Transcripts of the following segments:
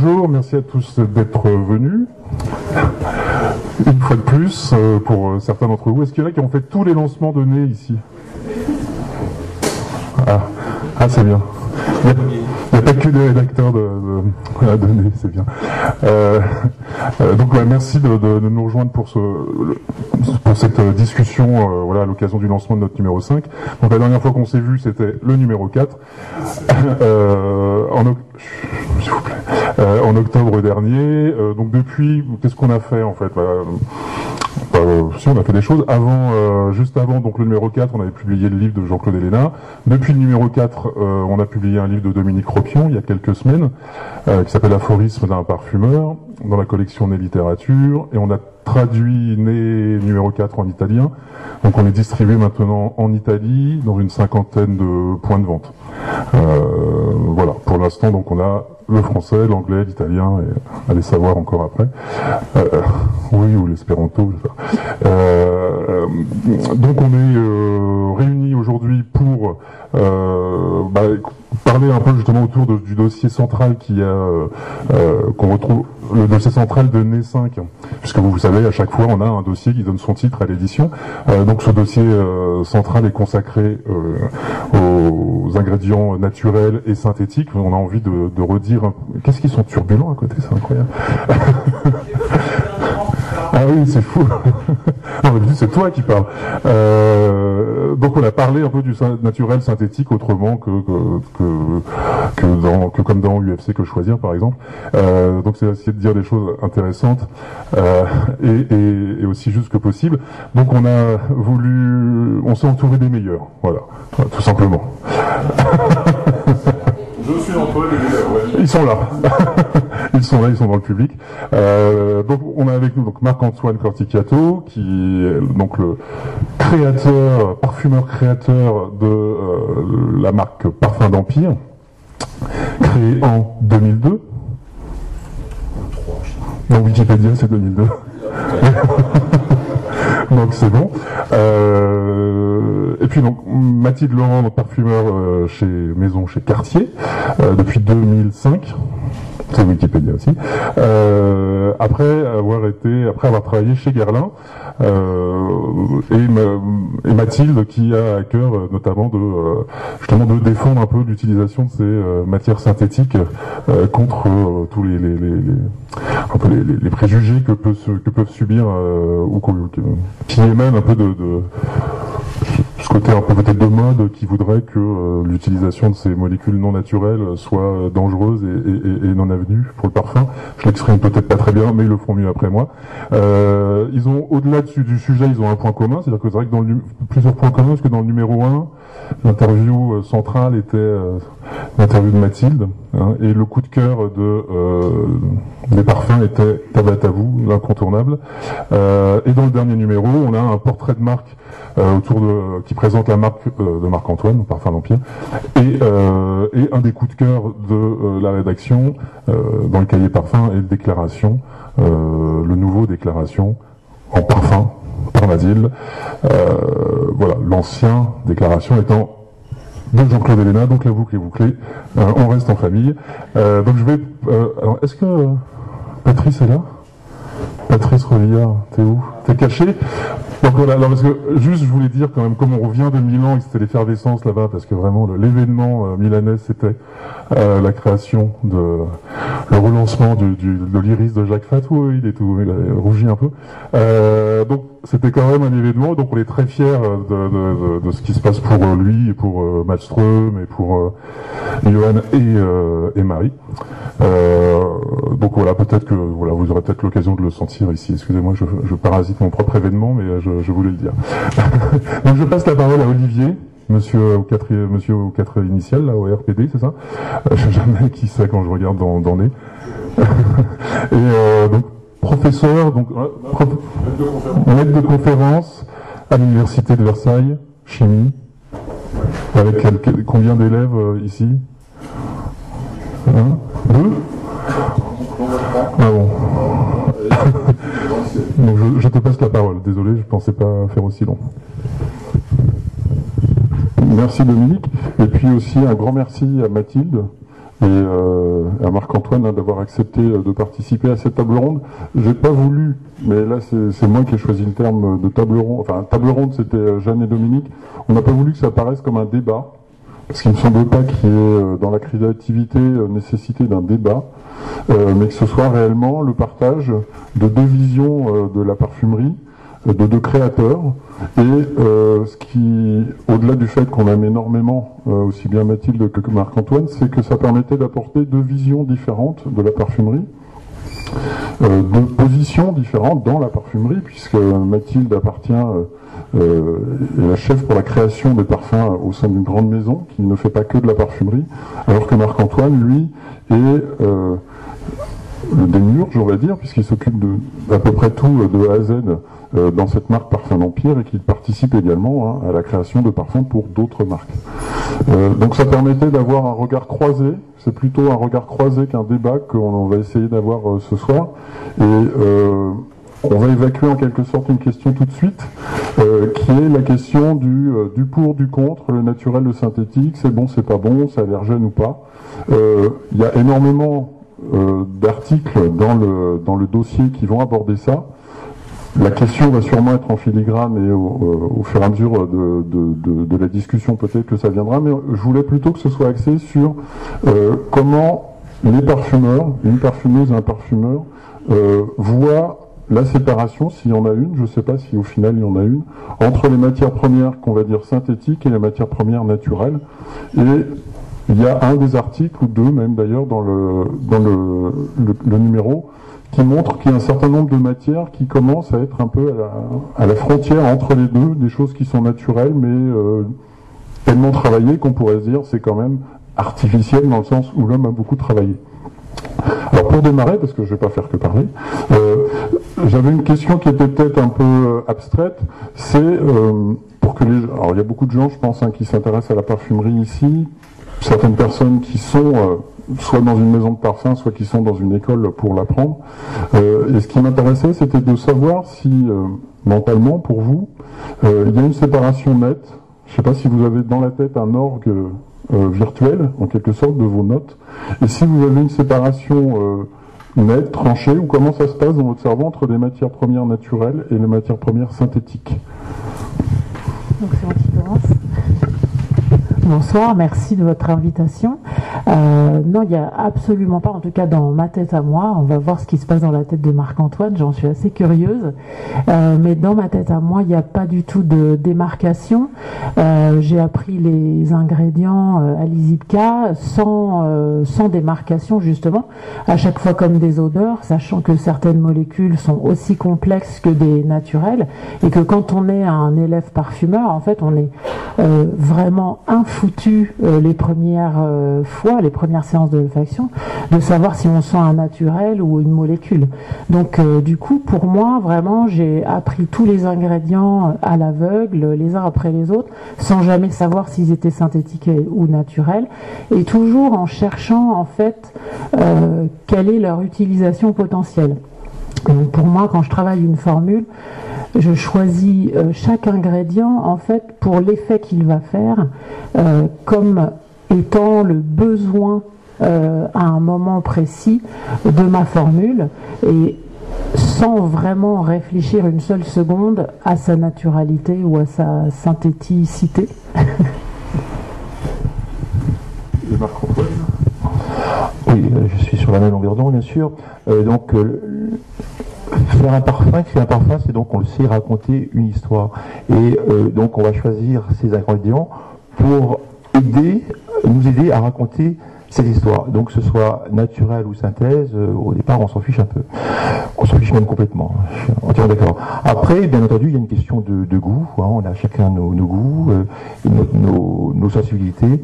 bonjour, merci à tous d'être venus. Une fois de plus, pour certains d'entre vous, est-ce qu'il y en a qui ont fait tous les lancements de nez ici? Ah, c'est bien. Il n'y a pas que des rédacteurs de nez, c'est bien. Donc merci de nous rejoindre pour cette discussion voilà, à l'occasion du lancement de notre numéro 5. Donc la dernière fois qu'on s'est vu, c'était le numéro 4. S'il vous plaît. En octobre dernier. Donc depuis, qu'est-ce qu'on a fait en fait? Si on a fait des choses. Juste avant, donc le numéro 4, on avait publié le livre de Jean-Claude Héléna. Depuis le numéro 4, on a publié un livre de Dominique Ropion il y a quelques semaines, qui s'appelle Aphorisme d'un parfumeur, dans la collection Né Littérature, et on a traduit Né numéro 4 en italien. Donc on est distribué maintenant en Italie, dans une 50aine de points de vente. Voilà, pour l'instant, donc on a le français, l'anglais, l'italien, et allez savoir encore après. Oui, ou l'espéranto, je sais pas. Donc on est réunis aujourd'hui pour parler un peu justement autour du dossier central qu'on retrouve, le dossier central de Né 5, puisque vous savez, à chaque fois on a un dossier qui donne son titre à l'édition. Donc ce dossier central est consacré aux ingrédients naturels et synthétiques. On a envie de redire. Qu'est-ce qu'ils sont turbulents à côté, c'est incroyable. Ah oui, c'est fou. Non, mais c'est toi qui parles. Donc on a parlé un peu du naturel synthétique autrement que comme dans UFC que choisir par exemple. Donc c'est essayer de dire des choses intéressantes et aussi juste que possible. Donc on s'est entouré des meilleurs, voilà, tout simplement. Je suis entre eux, les meilleurs, ouais. Ils sont là. Ils sont dans le public. Donc on a avec nous donc Marc-Antoine Corticato, qui est donc le parfumeur créateur de la marque Parfum d'Empire, créée en 2002. Dans Wikipédia, c'est 2002. Donc c'est bon. Et puis donc Mathilde Laurent, donc parfumeur chez Cartier depuis 2005. C'est Wikipédia aussi. Après avoir travaillé chez Guerlain, et Mathilde qui a à cœur notamment justement de défendre un peu l'utilisation de ces matières synthétiques contre tous les préjugés que peuvent subir ou qui émanent un peu de ce côté un peu peut-être de mode qui voudrait que l'utilisation de ces molécules non naturelles soit dangereuse et non avenue pour le parfum. Je l'exprime peut-être pas très bien, mais ils le feront mieux après moi. Ils ont, au-delà du sujet, ils ont un point commun, c'est-à-dire que c'est vrai que plusieurs points communs, parce que dans le numéro 1, l'interview centrale était l'interview de Mathilde, hein, et le coup de cœur des parfums était Tabata vous, l'incontournable. Et dans le dernier numéro, on a un portrait de marque qui présente la marque de Marc-Antoine, Parfum d'Empire, et un des coups de cœur de la rédaction dans le cahier parfum et déclaration, le nouveau déclaration en parfum par Mathilde. Voilà, l'ancien déclaration étant de Jean-Claude Héléna, donc la boucle est bouclée, on reste en famille. Donc je vais... alors, est-ce que Patrice est là? Patrice Revillard, t'es où? T'es caché? Donc voilà, alors parce que juste je voulais dire quand même, comme on revient de Milan et c'était l'effervescence là-bas, parce que vraiment l'événement milanais c'était la création le relancement de l'Iris de Jacques Fatou, il a rougi un peu. Donc c'était quand même un événement, donc on est très fiers de ce qui se passe pour lui et pour Malmström et pour Johan et Marie. Donc voilà, peut-être que vous aurez peut-être l'occasion de le sentir ici. Excusez-moi, je parasite mon propre événement, mais je voulais le dire. Donc je passe la parole à Olivier, monsieur au 4 initial, là, au RPD, c'est ça? Je sais jamais qui c'est quand je regarde dans Nez. Et donc professeur, donc maître de conférence à l'université de Versailles, chimie, avec combien d'élèves ici? 2? Ah bon. Donc je te passe la parole. Désolé, je pensais pas faire aussi long. Merci Dominique. Et puis aussi un grand merci à Mathilde à Marc-Antoine d'avoir accepté de participer à cette table ronde. J'ai pas voulu, mais là c'est moi qui ai choisi le terme de table ronde. Enfin, table ronde, c'était Jeanne et Dominique. On n'a pas voulu que ça paraisse comme un débat, parce qu'il ne me semble pas qu'il y ait dans la créativité nécessité d'un débat, mais que ce soit réellement le partage de deux visions de la parfumerie, de deux créateurs, et ce qui, au-delà du fait qu'on aime énormément, aussi bien Mathilde que Marc-Antoine, c'est que ça permettait d'apporter deux visions différentes de la parfumerie, deux positions différentes dans la parfumerie, puisque Mathilde appartient, est la chef pour la création des parfums au sein d'une grande maison, qui ne fait pas que de la parfumerie, alors que Marc-Antoine, lui, est le démiurge, on va dire, puisqu'il s'occupe d'à peu près tout de A à Z dans cette marque Parfum d'Empire et qu'il participe également à la création de parfums pour d'autres marques. Donc ça permettait d'avoir un regard croisé, c'est plutôt un regard croisé qu'un débat qu'on va essayer d'avoir ce soir. Et on va évacuer en quelque sorte une question tout de suite, qui est la question du pour, du contre, le naturel, le synthétique, c'est bon, c'est pas bon, ça a l'air jeune ou pas. Il y a énormément d'articles dans le dossier qui vont aborder ça. La question va sûrement être en filigrane et au fur et à mesure de la discussion, peut-être que ça viendra, mais je voulais plutôt que ce soit axé sur comment les parfumeurs, une parfumeuse et un parfumeur, voient la séparation, s'il y en a une, je ne sais pas si au final il y en a une, entre les matières premières qu'on va dire synthétiques et les matières premières naturelles. Et il y a un des articles, ou deux même d'ailleurs, dans le numéro, qui montre qu'il y a un certain nombre de matières qui commencent à être un peu à la frontière entre les deux, des choses qui sont naturelles, mais tellement travaillées qu'on pourrait se dire c'est quand même artificiel dans le sens où l'homme a beaucoup travaillé. Alors pour démarrer, parce que je ne vais pas faire que parler, j'avais une question qui était peut-être un peu abstraite, c'est pour que les... Alors il y a beaucoup de gens, je pense, qui s'intéressent à la parfumerie ici, certaines personnes qui sont soit dans une maison de parfum, soit qui sont dans une école pour l'apprendre. Et ce qui m'intéressait, c'était de savoir si, mentalement, pour vous, il y a une séparation nette. Je ne sais pas si vous avez dans la tête un orgue virtuel, en quelque sorte, de vos notes. Et si vous avez une séparation nette, tranchée, ou comment ça se passe dans votre cerveau entre les matières premières naturelles et les matières premières synthétiques. Donc c'est moi qui commence. Bonsoir, merci de votre invitation. Non, il n'y a absolument pas, en tout cas dans ma tête à moi, on va voir ce qui se passe dans la tête de Marc-Antoine, j'en suis assez curieuse, mais dans ma tête à moi, il n'y a pas du tout de démarcation. J'ai appris les ingrédients à l'ISIPCA sans démarcation justement, à chaque fois comme des odeurs, sachant que certaines molécules sont aussi complexes que des naturelles, et que quand on est un élève parfumeur, en fait, on est vraiment foutu les premières fois, les premières séances de olfaction, de savoir si on sent un naturel ou une molécule. Donc du coup, pour moi, vraiment, j'ai appris tous les ingrédients à l'aveugle, les uns après les autres, sans jamais savoir s'ils étaient synthétiques ou naturels, et toujours en cherchant en fait quelle est leur utilisation potentielle. Donc pour moi, quand je travaille une formule, je choisis chaque ingrédient en fait pour l'effet qu'il va faire, comme étant le besoin à un moment précis de ma formule, et sans vraiment réfléchir une seule seconde à sa naturalité ou à sa synthéticité. Et Marc-Antoine ? Oui, je suis sur la même longueur d'onde, bien sûr. Donc, faire un parfum, créer un parfum, c'est donc, on le sait, raconter une histoire. Et donc, on va choisir ces ingrédients pour nous aider à raconter cette histoire. Donc, que ce soit naturel ou synthèse, au départ, on s'en fiche un peu. On s'en fiche même complètement. Je suis entièrement d'accord. Après, bien entendu, il y a une question de goût. Hein. On a chacun nos goûts, nos sensibilités,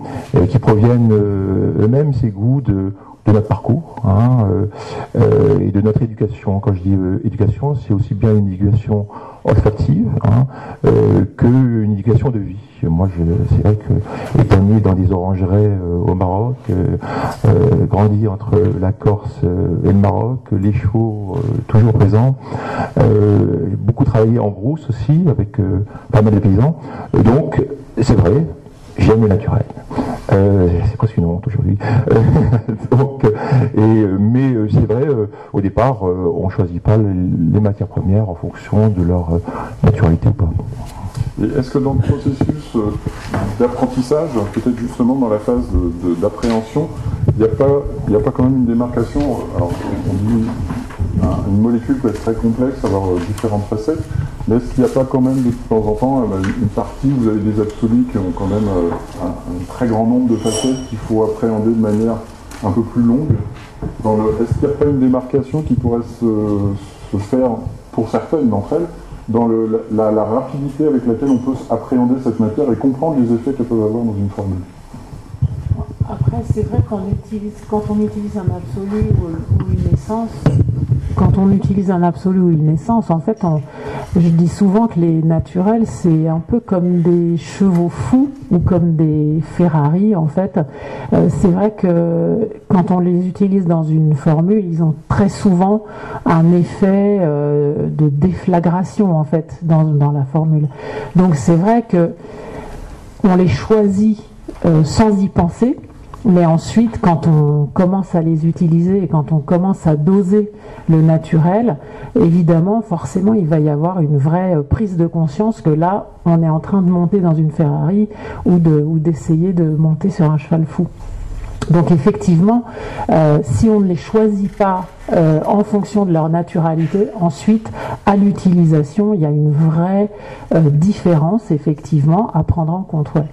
qui proviennent eux-mêmes, ces goûts de notre parcours, et de notre éducation. Quand je dis éducation, c'est aussi bien une éducation olfactive qu'une éducation de vie. Moi, c'est vrai que étant né dans des orangeries au Maroc, grandi entre la Corse et le Maroc, les chevaux toujours présents, beaucoup travaillé en brousse aussi avec pas mal de paysans. Donc, c'est vrai, j'aime le naturel. C'est presque une honte aujourd'hui. Mais c'est vrai, au départ, on ne choisit pas les matières premières en fonction de leur naturalité ou pas. Et est-ce que dans le processus d'apprentissage, peut-être justement dans la phase d'appréhension, il n'y a pas quand même une démarcation? Alors, on dit une molécule peut être très complexe, avoir différentes facettes, mais est-ce qu'il n'y a pas quand même de temps en temps une partie, vous avez des absolus qui ont quand même un très grand nombre de facettes qu'il faut appréhender de manière un peu plus longue? Est-ce qu'il n'y a pas une démarcation qui pourrait se faire pour certaines d'entre elles dans la rapidité avec laquelle on peut appréhender cette matière et comprendre les effets qu'elle peut avoir dans une formule? Après, c'est vrai quand on utilise un absolu ou une essence, quand on utilise un absolu ou une essence, en fait, je dis souvent que les naturels, c'est un peu comme des chevaux fous ou comme des Ferrari, en fait. C'est vrai que quand on les utilise dans une formule, ils ont très souvent un effet de déflagration, en fait, dans la formule. Donc c'est vrai que on les choisit sans y penser. Mais ensuite, quand on commence à les utiliser et quand on commence à doser le naturel, évidemment, forcément, il va y avoir une vraie prise de conscience que là, on est en train de monter dans une Ferrari ou d'essayer de monter sur un cheval fou. Donc effectivement, si on ne les choisit pas en fonction de leur naturalité, ensuite, à l'utilisation, il y a une vraie différence, effectivement, à prendre en compte. Ouais.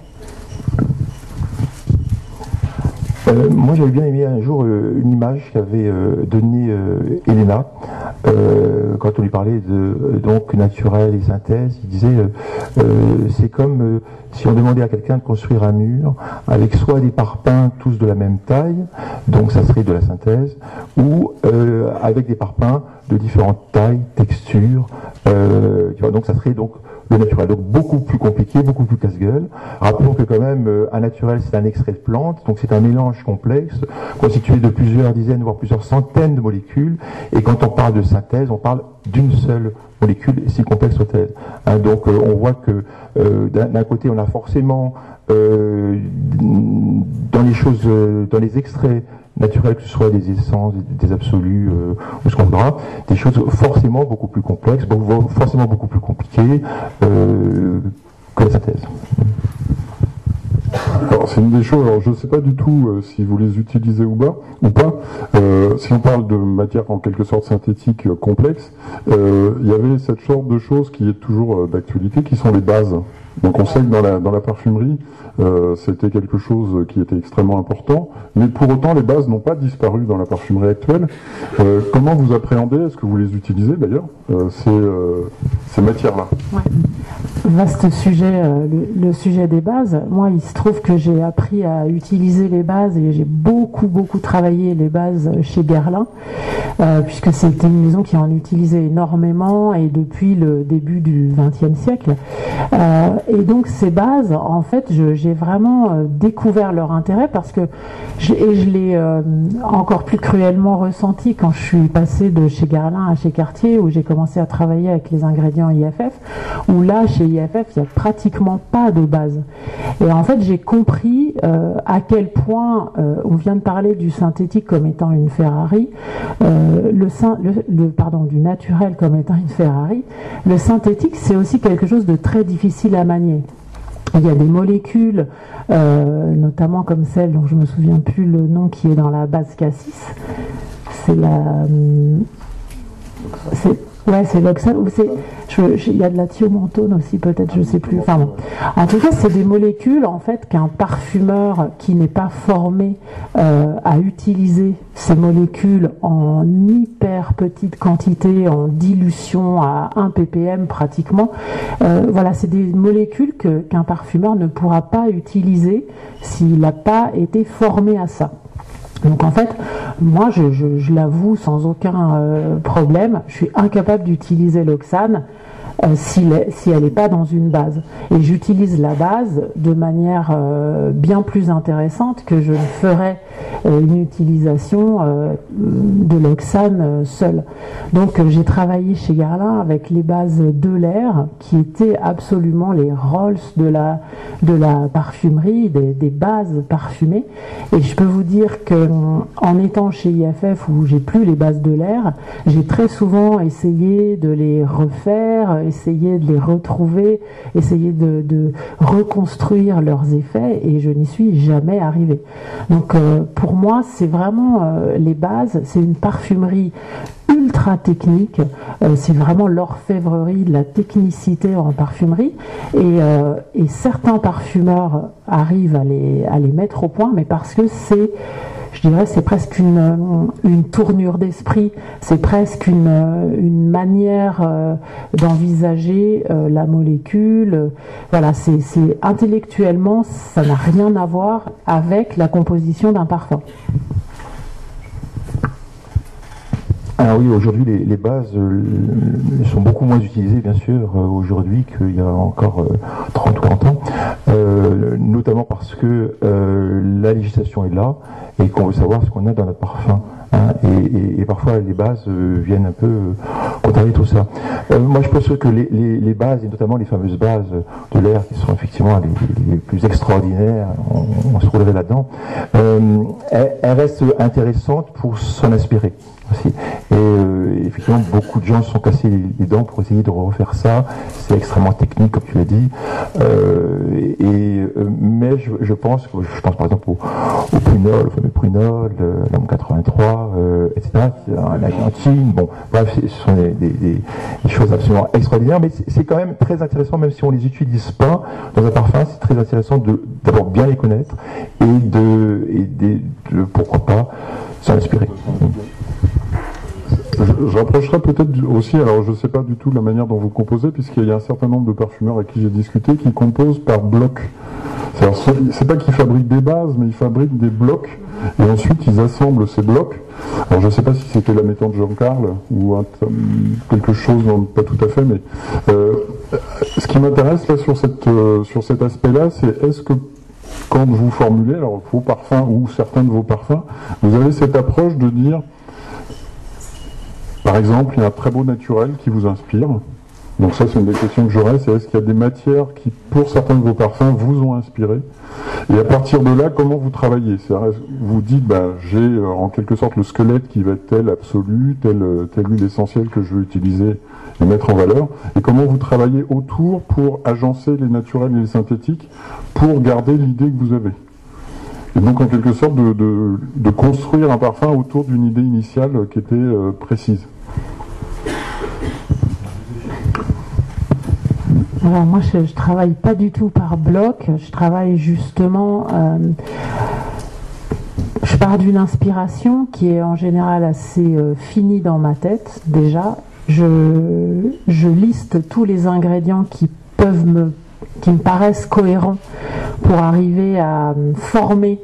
Moi, j'avais bien aimé un jour une image qu'avait donnée Elena quand on lui parlait de donc naturel et synthèse. Il disait c'est comme si on demandait à quelqu'un de construire un mur avec soit des parpaings tous de la même taille, donc ça serait de la synthèse, ou avec des parpaings de différentes tailles, textures, donc ça serait donc le naturel. Donc beaucoup plus compliqué, beaucoup plus casse-gueule. Rappelons que quand même, un naturel, c'est un extrait de plante, donc c'est un mélange complexe, constitué de plusieurs dizaines, voire plusieurs centaines de molécules, et quand on parle de synthèse, on parle d'une seule molécule, si complexe soit-elle. Donc on voit que d'un côté, on a forcément dans les choses, dans les extraits naturels, que ce soit des essences, des absolus ou ce qu'on voudra, des choses forcément beaucoup plus complexes, forcément beaucoup plus compliquées que la synthèse. Alors c'est une des choses, alors je ne sais pas du tout si vous les utilisez ou pas. Si on parle de matière en quelque sorte synthétique complexe, il y avait cette sorte de choses qui est toujours d'actualité, qui sont les bases. Donc on sait que dans la parfumerie, c'était quelque chose qui était extrêmement important, mais pour autant les bases n'ont pas disparu dans la parfumerie actuelle. Comment vous appréhendez, est-ce que vous les utilisez d'ailleurs, ces matières-là? Ouais. Vaste sujet, le sujet des bases. Moi, il se trouve que j'ai appris à utiliser les bases et j'ai beaucoup travaillé les bases chez Guerlain, puisque c'était une maison qui en utilisait énormément et depuis le début du XXe siècle. Et donc ces bases, en fait, j'ai vraiment découvert leur intérêt parce que je l'ai encore plus cruellement ressenti quand je suis passée de chez Guerlain à chez Cartier, où j'ai commencé à travailler avec les ingrédients IFF, où là, chez IFF, il n'y a pratiquement pas de base. Et en fait, j'ai compris à quel point, on vient de parler du synthétique comme étant une Ferrari, du naturel comme étant une Ferrari, le synthétique, c'est aussi quelque chose de très difficile à manier. Il y a des molécules, notamment comme celle dont je me souviens plus le nom, qui est dans la base cassis. C'est c'est l'oxane, ou il y a de la thiomentone aussi peut-être, je sais plus. Enfin bon. En tout cas, c'est des molécules en fait qu'un parfumeur qui n'est pas formé à utiliser ces molécules en hyper petite quantité, en dilution à 1 ppm pratiquement. C'est des molécules qu'un parfumeur ne pourra pas utiliser s'il n'a pas été formé à ça. Donc en fait, moi je l'avoue sans aucun problème, je suis incapable d'utiliser l'oxane si elle n'est pas dans une base. Et j'utilise la base de manière bien plus intéressante que je ne ferais une utilisation de l'oxane seul. Donc j'ai travaillé chez Guerlain avec les bases Delair qui étaient absolument les Rolls de la parfumerie, des bases parfumées. Et je peux vous dire que en étant chez IFF où j'ai plus les bases Delair, j'ai très souvent essayé de les refaire, essayer de les retrouver, essayer de reconstruire leurs effets et je n'y suis jamais arrivée. Donc pour moi c'est vraiment les bases, c'est une parfumerie ultra technique, c'est vraiment l'orfèvrerie, de la technicité en parfumerie et certains parfumeurs arrivent à les mettre au point, mais parce que je dirais c'est presque une tournure d'esprit, c'est presque une manière d'envisager la molécule. Voilà, c'est intellectuellement, ça n'a rien à voir avec la composition d'un parfum. Alors oui, aujourd'hui les bases sont beaucoup moins utilisées bien sûr aujourd'hui qu'il y a encore 30 ou 40 ans, notamment parce que la législation est là et qu'on veut savoir ce qu'on a dans notre parfum. Hein, et parfois les bases viennent un peu contrarier tout ça. Moi je pense que les bases, et notamment les fameuses bases de l'air qui sont effectivement les plus extraordinaires, on se retrouverait là-dedans, elles restent intéressantes pour s'en inspirer aussi. Et effectivement beaucoup de gens se sont cassés les dents pour essayer de refaire ça. C'est extrêmement technique comme tu l'as dit. Mais je pense par exemple au Prunol, au fameux Prunol, l'homme 83, etc. L'Argentine, bon, bref, ce sont des choses absolument extraordinaires, mais c'est quand même très intéressant, même si on les utilise pas dans un parfum, c'est très intéressant d'abord bien les connaître et de pourquoi pas s'en inspirer. Je rapprocherai peut-être aussi, alors je ne sais pas du tout la manière dont vous composez, puisqu'il y a un certain nombre de parfumeurs avec qui j'ai discuté qui composent par bloc. C'est pas qu'ils fabriquent des bases, mais ils fabriquent des blocs, et ensuite ils assemblent ces blocs. Alors je ne sais pas si c'était la méthode Jean-Carl, ou quelque chose, non, pas tout à fait, mais ce qui m'intéresse là sur cet aspect-là, c'est est-ce que quand vous formulez, alors vos parfums ou certains de vos parfums, vous avez cette approche de dire, par exemple, il y a un très beau naturel qui vous inspire. Donc ça, c'est une des questions que j'aurais, c'est est-ce qu'il y a des matières qui, pour certains de vos parfums, vous ont inspiré? Et à partir de là, comment vous travaillez? Vous dites, j'ai en quelque sorte le squelette qui va être tel absolu, telle huile essentielle que je veux utiliser et mettre en valeur. Et comment vous travaillez autour pour agencer les naturels et les synthétiques pour garder l'idée que vous avez? Et donc en quelque sorte de construire un parfum autour d'une idée initiale qui était précise. Alors moi je travaille pas du tout par bloc, je travaille justement, je pars d'une inspiration qui est en général assez finie dans ma tête déjà, je liste tous les ingrédients qui me paraissent cohérents pour arriver à former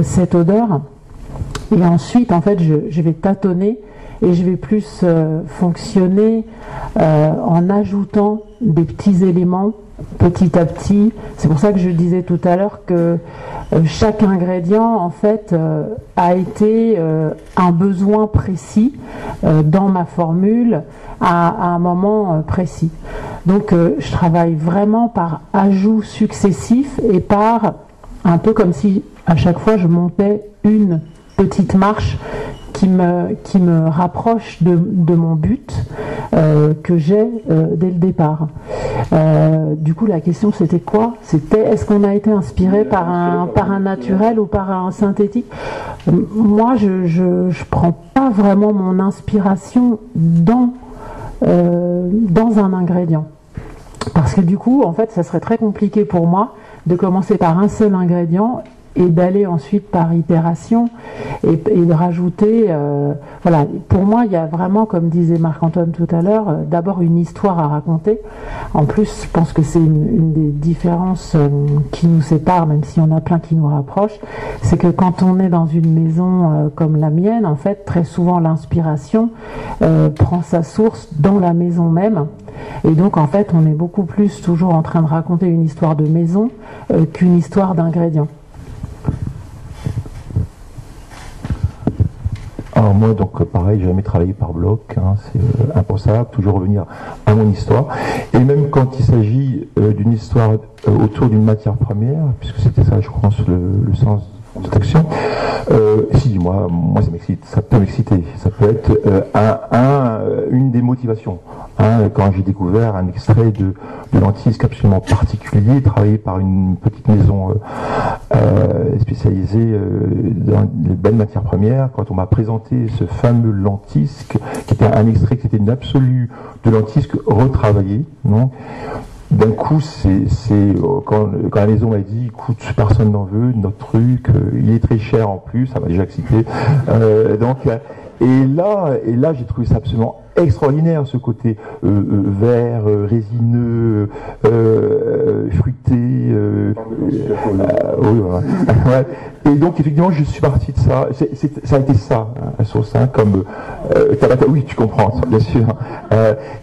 cette odeur. Et ensuite, en fait, je vais tâtonner et je vais plus fonctionner en ajoutant des petits éléments petit à petit. C'est pour ça que je disais tout à l'heure que chaque ingrédient, en fait, a été un besoin précis dans ma formule à un moment précis. Donc, je travaille vraiment par ajout successif et par un peu comme si à chaque fois je montais une petite marche qui me rapproche de mon but que j'ai dès le départ. Du coup, la question c'était quoi? C'était est-ce qu'on a été inspiré par un naturel ou par un synthétique? Moi, je prends pas vraiment mon inspiration dans un ingrédient. Parce que du coup, en fait, ça serait très compliqué pour moi de commencer par un seul ingrédient et d'aller ensuite par itération et de rajouter. Voilà, pour moi, il y a vraiment, comme disait Marc-Antoine tout à l'heure, d'abord une histoire à raconter. En plus, je pense que c'est une des différences qui nous séparent, même si on a plein qui nous rapprochent, c'est que quand on est dans une maison comme la mienne, en fait, très souvent l'inspiration prend sa source dans la maison même. Et donc, en fait, on est beaucoup plus toujours en train de raconter une histoire de maison qu'une histoire d'ingrédients. Alors moi, donc pareil, j'ai jamais travaillé par bloc, hein, c'est impensable, toujours revenir à mon histoire. Et même quand il s'agit d'une histoire autour d'une matière première, puisque c'était ça, je pense, le sens de cette action, si, moi ça m'excite, ça peut m'exciter, ça peut être une des motivations. Hein, quand j'ai découvert un extrait de lentisque absolument particulier, travaillé par une petite maison spécialisée dans les belles matières premières, quand on m'a présenté ce fameux lentisque, qui était un extrait qui était une absolue de lentisque retravaillé, non, d'un coup, quand la maison m'a dit, écoute, personne n'en veut, notre truc, il est très cher en plus, ça m'a déjà excité. Et là, j'ai trouvé ça absolument extraordinaire, ce côté vert, résineux, fruité. Oui, voilà. Ouais. Et donc, effectivement, je suis parti de ça. Ça a été ça, la sauce, hein, comme oui, tu comprends, bien sûr.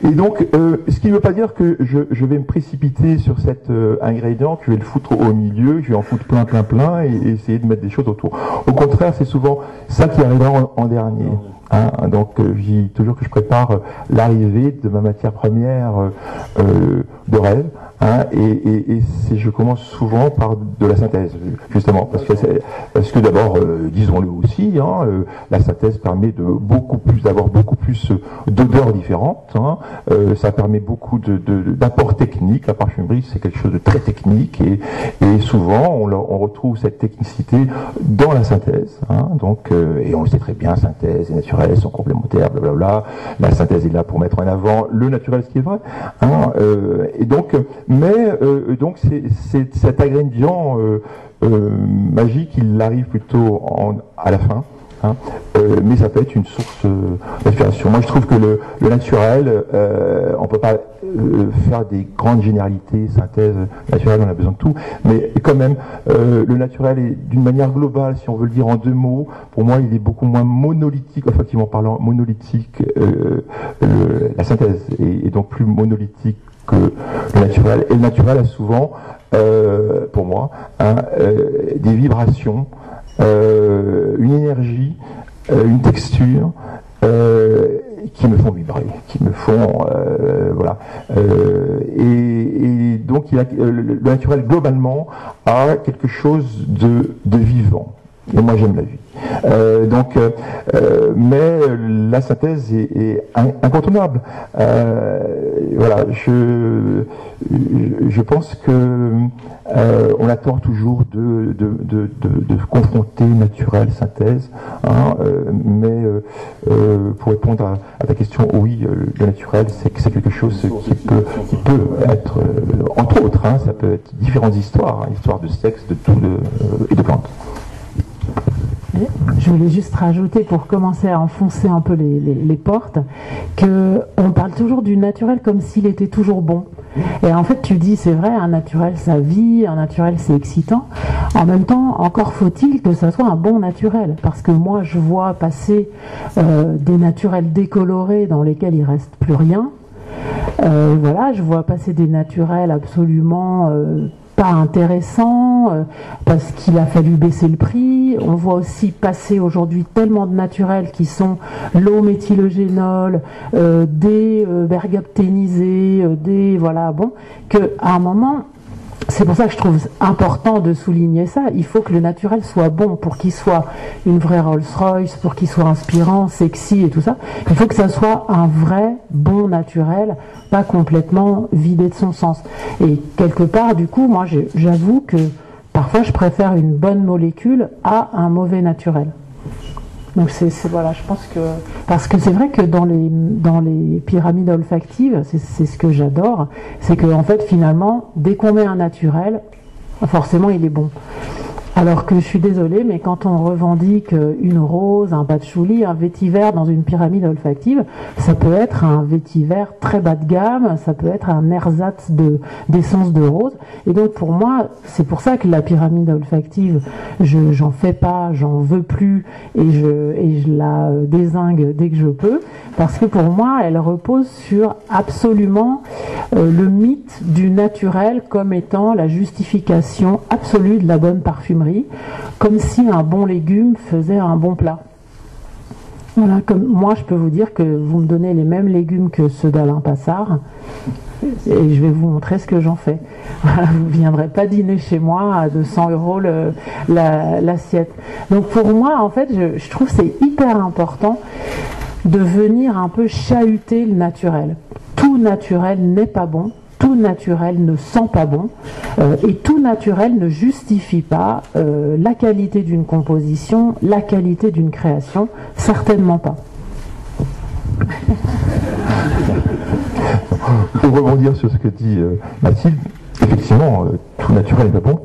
Et donc, ce qui ne veut pas dire que je vais me précipiter sur cet ingrédient, que je vais le foutre au milieu, je vais en foutre plein, et essayer de mettre des choses autour. Au contraire, c'est souvent ça qui arrivera en dernier. Hein, donc je dis toujours que je prépare l'arrivée de ma matière première de rêve, hein, et je commence souvent par de la synthèse, justement, parce que d'abord, disons-le aussi, hein, la synthèse permet d'avoir beaucoup plus d'odeurs différentes, hein, ça permet beaucoup d'apports techniques. La parfumerie, c'est quelque chose de très technique, et souvent on retrouve cette technicité dans la synthèse, hein, donc et on le sait très bien, synthèse et naturel sont complémentaires, blablabla. La synthèse est là pour mettre en avant le naturel, ce qui est vrai. Hein, et donc, donc c'est cet ingrédient magique, il arrive plutôt à la fin. Hein, mais ça peut être une source d'inspiration. Moi, je trouve que le naturel, on peut pas faire des grandes généralités, synthèse naturelle, on a besoin de tout, mais quand même, le naturel est d'une manière globale, si on veut le dire en deux mots, pour moi, il est beaucoup moins monolithique, effectivement parlant, monolithique, la synthèse est donc plus monolithique que le naturel. Et le naturel a souvent, pour moi, hein, des vibrations, une énergie, une texture qui me font vibrer, qui me font voilà. Et donc le naturel globalement a quelque chose de vivant. Et moi j'aime la vie. Mais la synthèse est incontournable. Voilà, je pense que on a tort toujours de confronter naturel, synthèse, hein, mais pour répondre à ta question, oui, le naturel, c'est quelque chose qui peut être, entre autres, hein, ça peut être différentes histoires, hein, histoires de sexe, de tout, et de plantes. Je voulais juste rajouter, pour commencer à enfoncer un peu les portes, qu'on parle toujours du naturel comme s'il était toujours bon. Et en fait, tu dis, c'est vrai, un naturel, ça vit, un naturel, c'est excitant. En même temps, encore faut-il que ça soit un bon naturel. Parce que moi, je vois passer des naturels décolorés dans lesquels il reste plus rien. Voilà, je vois passer des naturels absolument pas intéressants, parce qu'il a fallu baisser le prix. On voit aussi passer aujourd'hui tellement de naturels qui sont l'eau méthylogénol, des bergapténisés, voilà, bon, qu'à un moment, c'est pour ça que je trouve important de souligner ça. Il faut que le naturel soit bon pour qu'il soit une vraie Rolls-Royce, pour qu'il soit inspirant, sexy et tout ça. Il faut que ça soit un vrai bon naturel, pas complètement vidé de son sens. Et quelque part, du coup, moi, j'avoue que parfois, je préfère une bonne molécule à un mauvais naturel. Donc voilà, je pense que parce que c'est vrai que dans les pyramides olfactives, c'est ce que j'adore, c'est que en fait finalement, dès qu'on met un naturel, forcément il est bon. Alors que je suis désolée, mais quand on revendique une rose, un patchouli, un vétiver dans une pyramide olfactive, ça peut être un vétiver très bas de gamme, ça peut être un ersatz d'essence de rose. Et donc pour moi, c'est pour ça que la pyramide olfactive, j'en fais pas, j'en veux plus, et je la dézingue dès que je peux, parce que pour moi, elle repose sur absolument le mythe du naturel comme étant la justification absolue de la bonne parfumerie, comme si un bon légume faisait un bon plat. Voilà, comme moi je peux vous dire que vous me donnez les mêmes légumes que ceux d'Alain Passard et je vais vous montrer ce que j'en fais. Voilà, vous ne viendrez pas dîner chez moi à 200 € l'assiette. Donc pour moi, en fait, je trouve que c'est hyper important de venir un peu chahuter le naturel. Tout naturel n'est pas bon. Tout naturel ne sent pas bon et tout naturel ne justifie pas la qualité d'une composition, la qualité d'une création, certainement pas. Pour rebondir sur ce que dit Mathilde, effectivement, tout naturel n'est pas bon,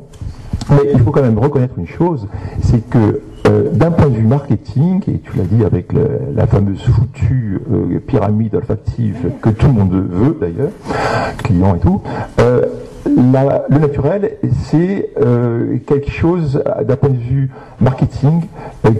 mais il faut quand même reconnaître une chose, c'est que d'un point de vue marketing, et tu l'as dit avec la fameuse foutue pyramide olfactive que tout le monde veut d'ailleurs, clients et tout, le naturel, c'est quelque chose d'un point de vue marketing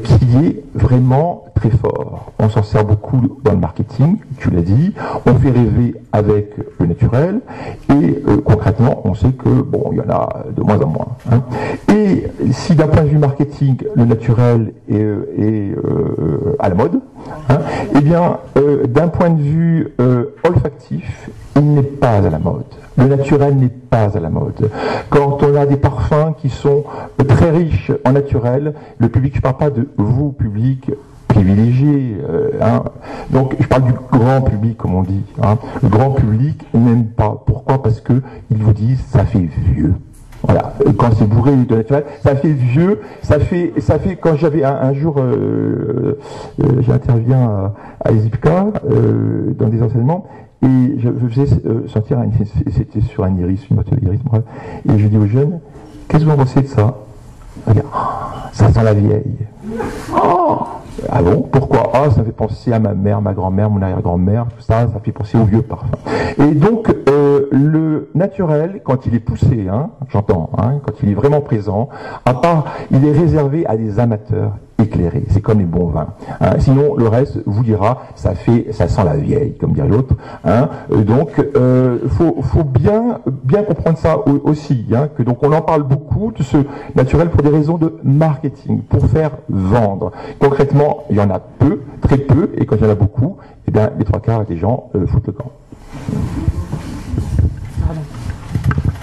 qui est vraiment très fort. On s'en sert beaucoup dans le marketing, tu l'as dit, on fait rêver avec le naturel et concrètement on sait que bon, il y en a de moins en moins. Hein. Et si d'un point de vue marketing le naturel est à la mode, hein, eh bien d'un point de vue olfactif, il n'est pas à la mode. Le naturel n'est pas à la mode. Quand on a des parfums qui sont très riches en naturel, le public, je ne parle pas de vous, public privilégié, hein. Donc je parle du grand public, comme on dit. Hein. Le grand public n'aime pas. Pourquoi? Parce que ils vous disent ça fait vieux. Voilà. Et quand c'est bourré de naturel, ça fait vieux, ça fait quand j'avais un jour, j'interviens à Ezipka, dans des enseignements, et je faisais sentir, c'était sur un iris, une bouteille d'iris, bref, et je dis aux jeunes, qu'est-ce que vous en pensez de ça? Regarde, ça sent la vieille. Oh, ah bon? Pourquoi? Ah, ça fait penser à ma mère, ma grand-mère, mon arrière-grand-mère, tout ça, ça fait penser au vieux parfum. Et donc, le naturel, quand il est poussé, hein, j'entends, hein, quand il est vraiment présent, à part, il est réservé à des amateurs éclairés. C'est comme les bons vins. Hein. Sinon, le reste vous dira, ça sent la vieille, comme dirait l'autre. Hein. Donc, faut bien comprendre ça aussi. Hein, que donc, on en parle beaucoup de ce naturel pour des raisons de marketing, pour faire vendre. Concrètement, il y en a peu, très peu, et quand il y en a beaucoup, eh bien, les trois quarts des gens foutent le camp.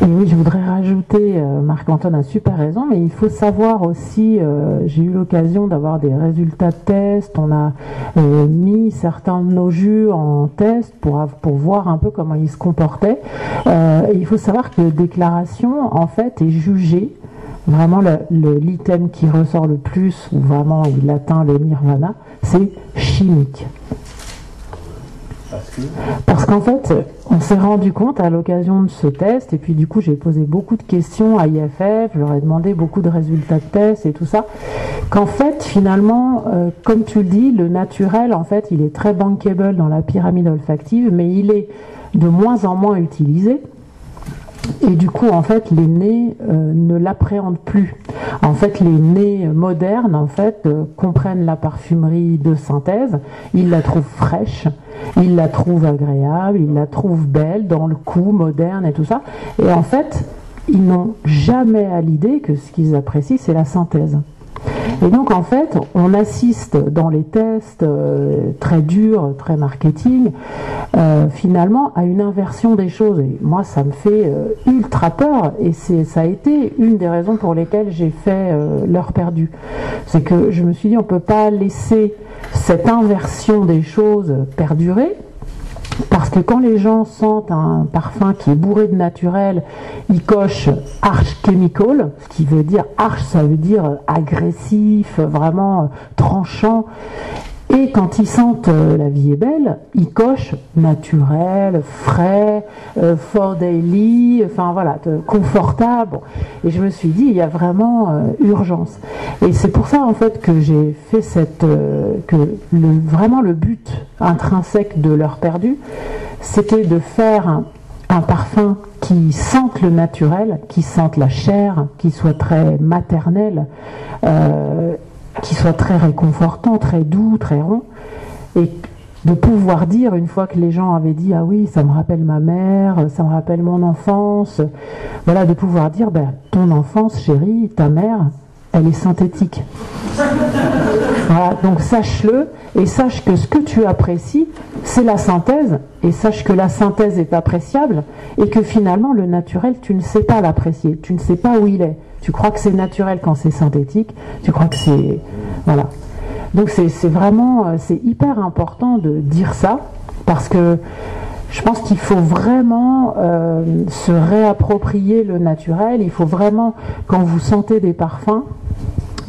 Et oui, je voudrais rajouter, Marc-Antoine a super raison, mais il faut savoir aussi, j'ai eu l'occasion d'avoir des résultats de tests, on a mis certains de nos jus en test pour voir un peu comment ils se comportaient. Et il faut savoir que déclaration, en fait, est jugée, vraiment l'item qui ressort le plus, où vraiment il atteint le nirvana, c'est chimique. Parce qu'en fait, on s'est rendu compte à l'occasion de ce test, et puis du coup j'ai posé beaucoup de questions à IFF, je leur ai demandé beaucoup de résultats de tests et tout ça, qu'en fait finalement, comme tu le dis, le naturel en fait il est très bankable dans la pyramide olfactive, mais il est de moins en moins utilisé. Et du coup, en fait, les nez ne l'appréhendent plus. En fait, les nez modernes, en fait, comprennent la parfumerie de synthèse. Ils la trouvent fraîche, ils la trouvent agréable, ils la trouvent belle dans le coup, moderne et tout ça. Et en fait, ils n'ont jamais à l'idée que ce qu'ils apprécient, c'est la synthèse. Et donc en fait, on assiste dans les tests très durs, très marketing, finalement à une inversion des choses. Et moi, ça me fait ultra peur. Et ça a été une des raisons pour lesquelles j'ai fait l'heure perdue. C'est que je me suis dit, on peut pas laisser cette inversion des choses perdurer. Parce que quand les gens sentent un parfum qui est bourré de naturel, ils cochent harsh chemical, ce qui veut dire harsh, ça veut dire agressif, vraiment tranchant. Et quand ils sentent la vie est belle, ils cochent naturel, frais, for daily, enfin voilà, confortable. Et je me suis dit, il y a vraiment urgence. Et c'est pour ça en fait que j'ai fait vraiment le but intrinsèque de l'heure perdue, c'était de faire un parfum qui sente le naturel, qui sente la chair, qui soit très maternel, qui soit très réconfortant, très doux, très rond, et de pouvoir dire, une fois que les gens avaient dit ah oui, ça me rappelle ma mère, ça me rappelle mon enfance, voilà, de pouvoir dire ben, ton enfance chérie, ta mère, elle est synthétique. Voilà, donc sache-le et sache que ce que tu apprécies, c'est la synthèse, et sache que la synthèse est appréciable et que finalement le naturel, tu ne sais pas l'apprécier, tu ne sais pas où il est. Tu crois que c'est naturel quand c'est synthétique, tu crois que c'est... Voilà. Donc c'est vraiment, c'est hyper important de dire ça, parce que je pense qu'il faut vraiment se réapproprier le naturel, il faut vraiment, quand vous sentez des parfums,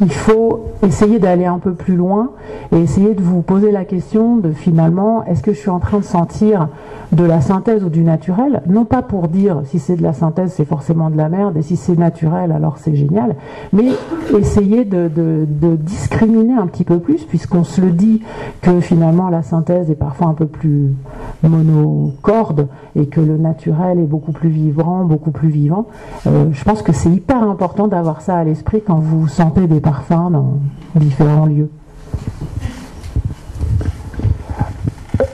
il faut essayer d'aller un peu plus loin et essayer de vous poser la question de finalement, est-ce que je suis en train de sentir de la synthèse ou du naturel? Non pas pour dire si c'est de la synthèse c'est forcément de la merde et si c'est naturel alors c'est génial, mais essayer de discriminer un petit peu plus, puisqu'on se le dit que finalement la synthèse est parfois un peu plus monocorde et que le naturel est beaucoup plus vibrant, beaucoup plus vivant. Je pense que c'est hyper important d'avoir ça à l'esprit quand vous sentez des parfums dans différents lieux.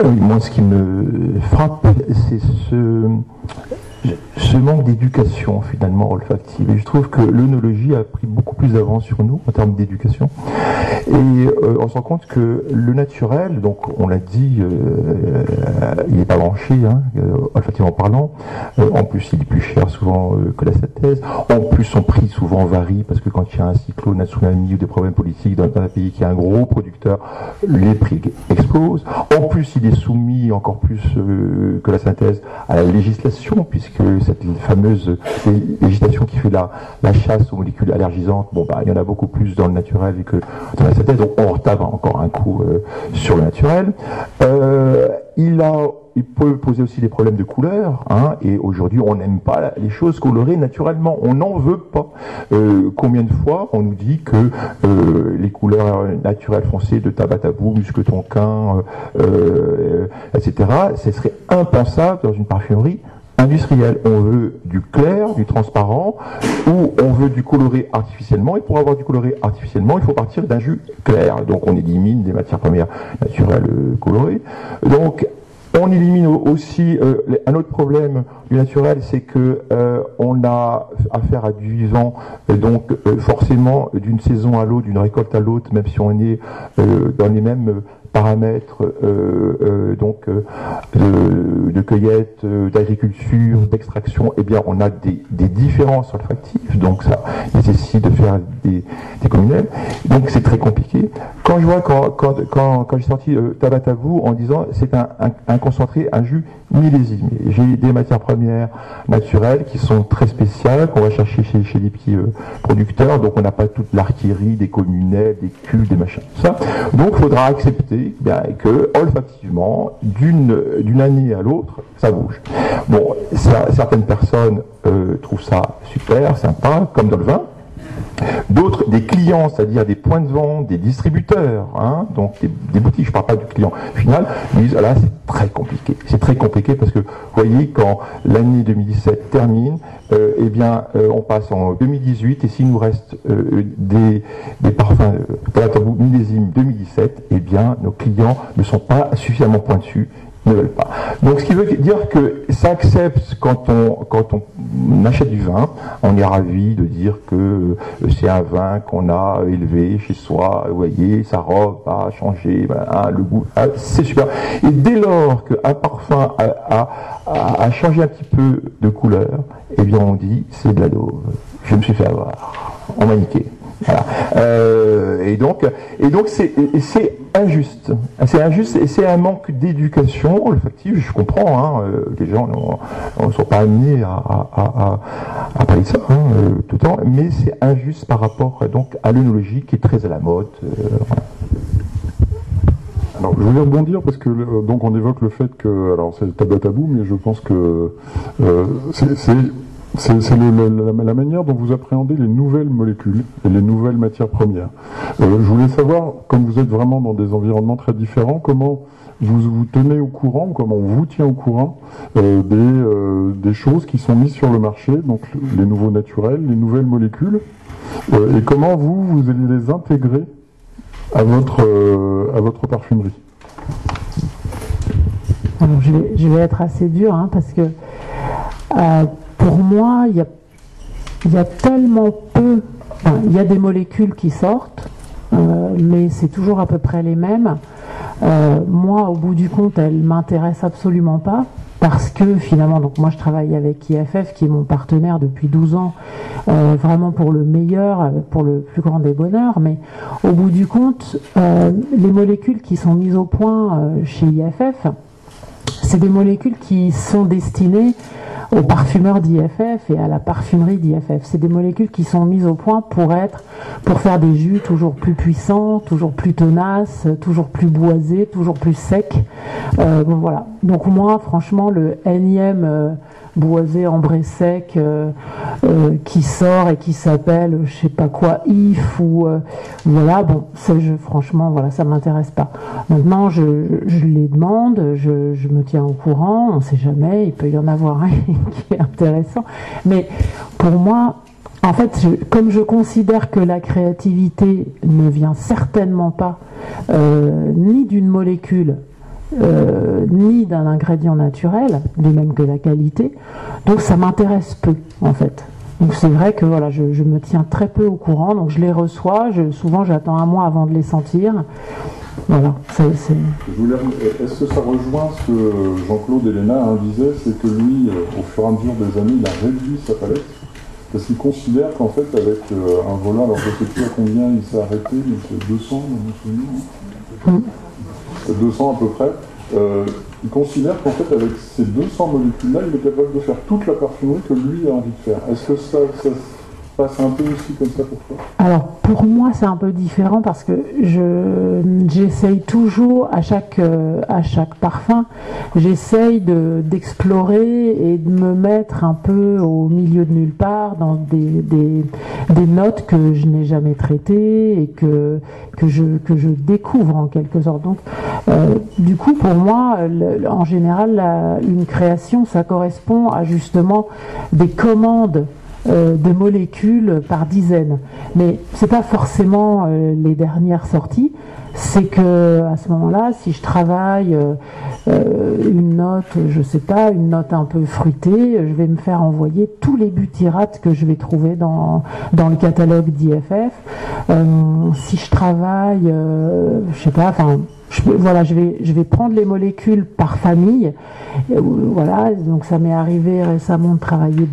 Moi, ce qui me frappe, c'est ce manque d'éducation finalement olfactive. Et je trouve que l'œnologie a pris beaucoup plus d'avance sur nous en termes d'éducation. Et on se rend compte que le naturel, donc on l'a dit, il n'est pas branché, hein, olfactivement parlant. En plus, il est plus cher souvent que la synthèse. En plus, son prix souvent varie parce que quand il y a un cyclone, un tsunami ou des problèmes politiques dans un pays qui est un gros producteur, les prix explosent. En plus, il est soumis encore plus que la synthèse à la législation, puisque cette fameuse législation qui fait la chasse aux molécules allergisantes, bon bah il y en a beaucoup plus dans le naturel que dans la synthèse, donc on retape encore un coup sur le naturel. Il peut poser aussi des problèmes de couleur, hein, et aujourd'hui on n'aime pas les choses colorées naturellement, on n'en veut pas. Combien de fois on nous dit que les couleurs naturelles foncées de Tabatabou, Musquetonquin, etc., ce serait impensable dans une parfumerie industrielle. On veut du clair, du transparent, ou on veut du coloré artificiellement, et pour avoir du coloré artificiellement, il faut partir d'un jus clair. Donc on élimine des matières premières naturelles colorées. Donc on élimine aussi un autre problème du naturel, c'est que on a affaire à du vivant, donc forcément d'une saison à l'autre, d'une récolte à l'autre, même si on est dans les mêmes paramètres donc de cueillette, d'agriculture, d'extraction, eh bien on a des différences olfactives, donc ça nécessite de faire des communales, donc c'est très compliqué. Quand je vois quand j'ai sorti Tabatabou en disant c'est un concentré, un jus millésime, j'ai des matières premières naturelles qui sont très spéciales, qu'on va chercher chez les petits producteurs, donc on n'a pas toute l'artillerie des communales, des cuves, des machins, tout ça. Donc il faudra accepter bien que olfactivement, d'une année à l'autre, ça bouge. Bon, certaines personnes trouvent ça super, sympa, comme dans le vin. D'autres, des clients, c'est-à-dire des points de vente, des distributeurs, hein, donc des boutiques, je ne parle pas du client final, disent là c'est très compliqué. C'est très compliqué parce que, vous voyez, quand l'année 2017 termine, eh bien, on passe en 2018 et s'il nous reste des parfums Tabatabou millésime 2017, eh bien, nos clients ne sont pas suffisamment pointus, ne veulent pas. Donc ce qui veut dire que ça accepte quand on achète du vin, on est ravi de dire que c'est un vin qu'on a élevé chez soi, vous voyez, sa robe a changé, voilà, le goût, c'est super. Et dès lors qu'un parfum a changé un petit peu de couleur, eh bien on dit c'est de la dauve. Je me suis fait avoir, on m'a niqué. Voilà. Et donc c'est injuste. C'est injuste et c'est un manque d'éducation olfactive. Je comprends, hein, les gens ne sont pas amenés à parler de ça tout le temps, mais c'est injuste par rapport donc à l'œnologie qui est très à la mode. Voilà. Alors, je voulais rebondir parce que donc on évoque le fait que, alors c'est tabou, mais je pense que c'est la manière dont vous appréhendez les nouvelles molécules et les nouvelles matières premières. Je voulais savoir, comme vous êtes vraiment dans des environnements très différents, comment vous tenez au courant, comment on vous tient au courant des choses qui sont mises sur le marché, donc les nouveaux naturels, les nouvelles molécules, et comment vous allez les intégrer à votre parfumerie. Alors, je vais être assez dur, hein, parce que pour moi, il y a tellement peu. Enfin, il y a des molécules qui sortent, mais c'est toujours à peu près les mêmes. Moi, au bout du compte, elles m'intéressent absolument pas. Parce que finalement, donc moi je travaille avec IFF qui est mon partenaire depuis 12 ans, vraiment pour le meilleur, pour le plus grand des bonheurs, mais au bout du compte, les molécules qui sont mises au point chez IFF, c'est des molécules qui sont destinées aux parfumeurs d'IFF et à la parfumerie d'IFF. C'est des molécules qui sont mises au point pour faire des jus toujours plus puissants, toujours plus tenaces, toujours plus boisés, toujours plus secs. Bon voilà. Donc moi, franchement, le énième boisé ambré sec qui sort et qui s'appelle je sais pas quoi if ou voilà, bon franchement voilà, ça m'intéresse pas. Maintenant je les demande, je me tiens au courant, on sait jamais, il peut y en avoir un qui est intéressant, mais pour moi en fait, comme je considère que la créativité ne vient certainement pas ni d'une molécule ni d'un ingrédient naturel, de même que la qualité, donc ça m'intéresse peu en fait. Donc c'est vrai que voilà, je me tiens très peu au courant, donc je les reçois, souvent j'attends un mois avant de les sentir. Voilà. Est-ce que ça rejoint ce que Jean-Claude Héléna disait, c'est que lui, au fur et à mesure des années, il a réduit sa palette, parce qu'il considère qu'en fait avec un volant, alors je ne sais plus à combien il s'est arrêté, mais c'est 200 dans mon souvenir. 200 à peu près, il considère qu'en fait avec ces 200 molécules-là, il est capable de faire toute la parfumerie que lui a envie de faire. Est-ce que ça passe un peu aussi comme ça pour toi? Alors pour moi c'est un peu différent parce que j'essaye toujours à chaque parfum, j'essaye d'explorer et de me mettre un peu au milieu de nulle part dans des notes que je n'ai jamais traitées et que je découvre en quelque sorte. Donc du coup pour moi en général une création ça correspond à justement des commandes de molécules par dizaines, mais c'est pas forcément les dernières sorties. C'est que à ce moment-là, si je travaille une note, je sais pas, une note un peu fruitée, je vais me faire envoyer tous les butyrates que je vais trouver dans le catalogue d'IFF. Si je travaille, je sais pas, enfin. Voilà, je vais prendre les molécules par famille. Voilà, donc ça m'est arrivé récemment de travailler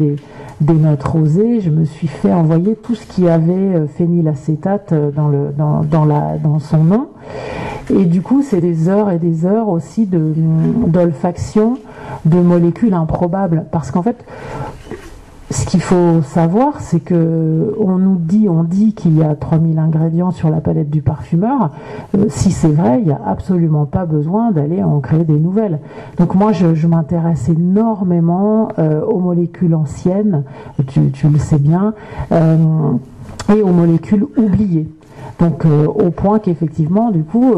des notes rosées. Je me suis fait envoyer tout ce qui avait phénylacétate dans son nom. Et du coup, c'est des heures et des heures aussi d'olfaction de molécules improbables. Parce qu'en fait, ce qu'il faut savoir, c'est que on dit qu'il y a 3000 ingrédients sur la palette du parfumeur. Si c'est vrai, il n'y a absolument pas besoin d'aller en créer des nouvelles. Donc moi, je m'intéresse énormément aux molécules anciennes, tu le sais bien, et aux molécules oubliées. Donc au point qu'effectivement, du coup,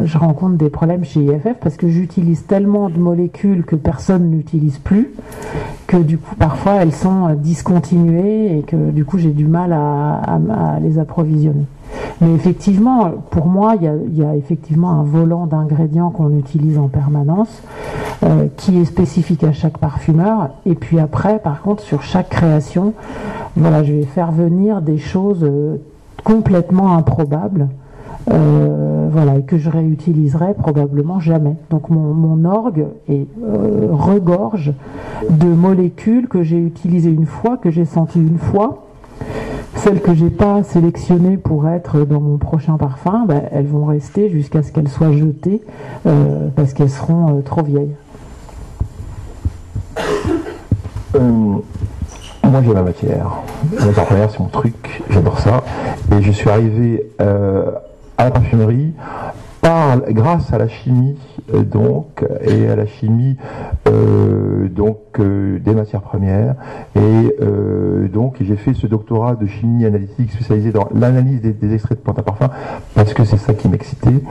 je rencontre des problèmes chez IFF parce que j'utilise tellement de molécules que personne n'utilise plus, que du coup parfois elles sont discontinuées et que du coup j'ai du mal à les approvisionner. Mais effectivement, pour moi, il y a effectivement un volant d'ingrédients qu'on utilise en permanence, qui est spécifique à chaque parfumeur. Et puis après, par contre, sur chaque création, voilà, je vais faire venir des choses complètement improbables, voilà, et que je réutiliserai probablement jamais. Donc mon orgue regorge de molécules que j'ai utilisées une fois, que j'ai senties une fois. Celles que j'ai pas sélectionnées pour être dans mon prochain parfum, ben, elles vont rester jusqu'à ce qu'elles soient jetées parce qu'elles seront trop vieilles. Moi j'ai ma matière. La matière première c'est mon truc, j'adore ça. Et je suis arrivé à la parfumerie par grâce à la chimie donc et à la chimie des matières premières et donc j'ai fait ce doctorat de chimie analytique spécialisé dans l'analyse des extraits de plantes à parfum parce que c'est ça qui m'excitait.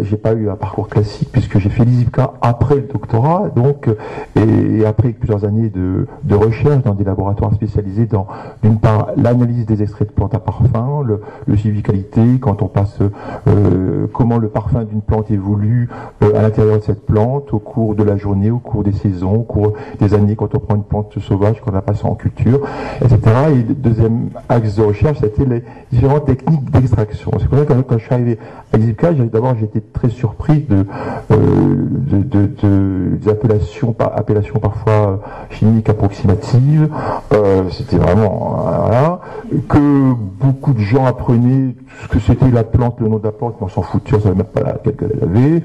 J'ai pas eu un parcours classique puisque j'ai fait l'ISIPCA après le doctorat donc et après plusieurs années de recherche dans des laboratoires spécialisés dans d'une part l'analyse des extraits de plantes à parfum, le suivi qualité, quand on passe comment le parfum d'une plante évolue à l'intérieur de cette plante au cours de la journée, au cours des saisons, au cours des années quand on prend une plante sauvage, qu'on la passe en culture, etc. Et le deuxième axe de recherche, c'était les différentes techniques d'extraction. C'est pour ça que quand je suis arrivé à l'ISIPCA, d'abord j'étais très surpris des appellations parfois chimiques approximatives. C'était vraiment voilà, que beaucoup de gens apprenaient ce que c'était la plante, le nom de la plante, mais on s'en foutait, on savait même pas laquelle elle avait.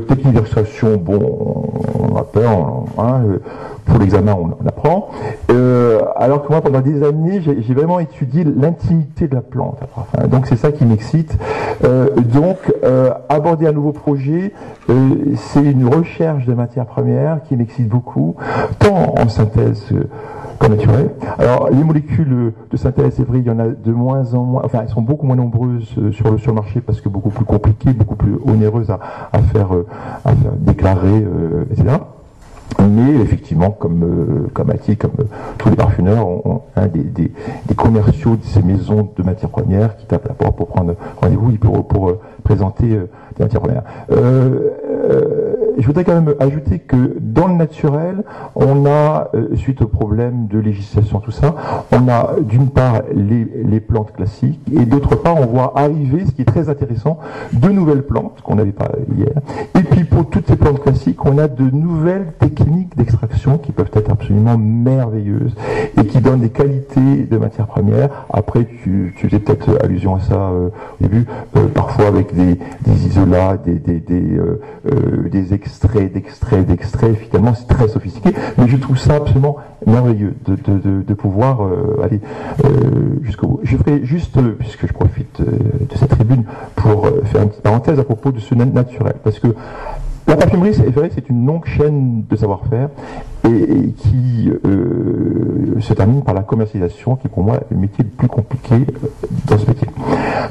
Technique d'extraction, bon, on a peur, hein, pour l'examen on apprend. Alors que moi, pendant des années, j'ai vraiment étudié l'intimité de la plante. Enfin, donc c'est ça qui m'excite. Aborder un nouveau projet, c'est une recherche de matières premières qui m'excite beaucoup, tant en synthèse qu'en naturel. Alors, les molécules de synthèse, c'est vrai, il y en a de moins en moins, enfin, elles sont beaucoup moins nombreuses sur le marché parce que beaucoup plus compliquées, beaucoup plus onéreuses à faire déclarer, etc. Mais effectivement, comme Ati, comme tous les parfumeurs, des commerciaux de ces maisons de matières premières qui tapent la porte pour prendre rendez-vous pour présenter des matières premières. Je voudrais quand même ajouter que dans le naturel, on a, suite au problème de législation, tout ça, on a d'une part les plantes classiques et d'autre part on voit arriver, ce qui est très intéressant, de nouvelles plantes qu'on n'avait pas hier. Et puis pour toutes ces plantes classiques, on a de nouvelles techniques d'extraction qui peuvent être absolument merveilleuses et qui donnent des qualités de matières premières. Après, tu faisais peut-être allusion à ça au début, parfois avec des isolats, des extraits, finalement c'est très sophistiqué, mais je trouve ça absolument merveilleux de pouvoir aller jusqu'au bout. Je ferai juste, puisque je profite de cette tribune, pour faire une petite parenthèse à propos de ce naturel, parce que la parfumerie, c'est vrai, c'est une longue chaîne de savoir-faire et qui se termine par la commercialisation, qui pour moi est le métier le plus compliqué dans ce métier.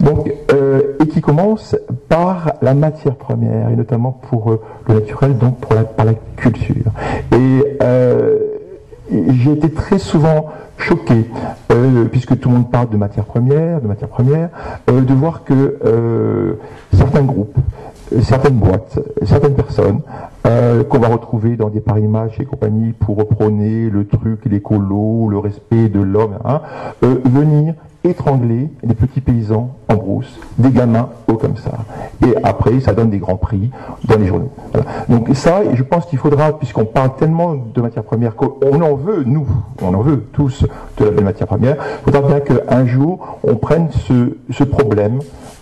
Donc, et qui commence par la matière première, et notamment pour le naturel, donc par la culture. Et j'ai été très souvent choqué, puisque tout le monde parle de matières premières, de voir que certains groupes, certaines boîtes, certaines personnes qu'on va retrouver dans des Paris Match et compagnie pour prôner le truc, l'écolo, le respect de l'homme, venir étrangler des petits paysans en brousse, des gamins hauts comme ça. Et après, ça donne des grands prix dans les journaux. Voilà. Donc ça, je pense qu'il faudra, puisqu'on parle tellement de matières premières, qu'on en veut, nous, on en veut tous de la belle matière première, il faudra bien qu'un jour, on prenne ce problème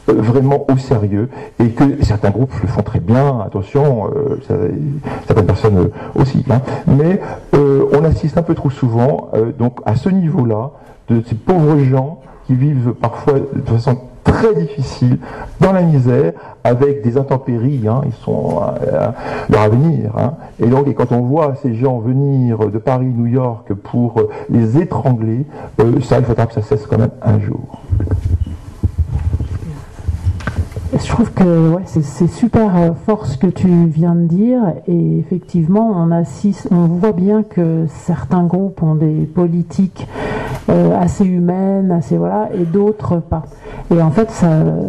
vraiment au sérieux et que certains groupes le font très bien, attention, certaines personnes aussi, hein, mais on assiste un peu trop souvent donc à ce niveau-là de ces pauvres gens qui vivent parfois de façon très difficile dans la misère avec des intempéries, hein, ils sont leur avenir, hein, et donc et quand on voit ces gens venir de Paris, New York pour les étrangler, ça il faudra que ça cesse quand même un jour. Je trouve que ouais, c'est super fort ce que tu viens de dire et effectivement on voit bien que certains groupes ont des politiques assez humaines, assez voilà, et d'autres pas. Et en fait,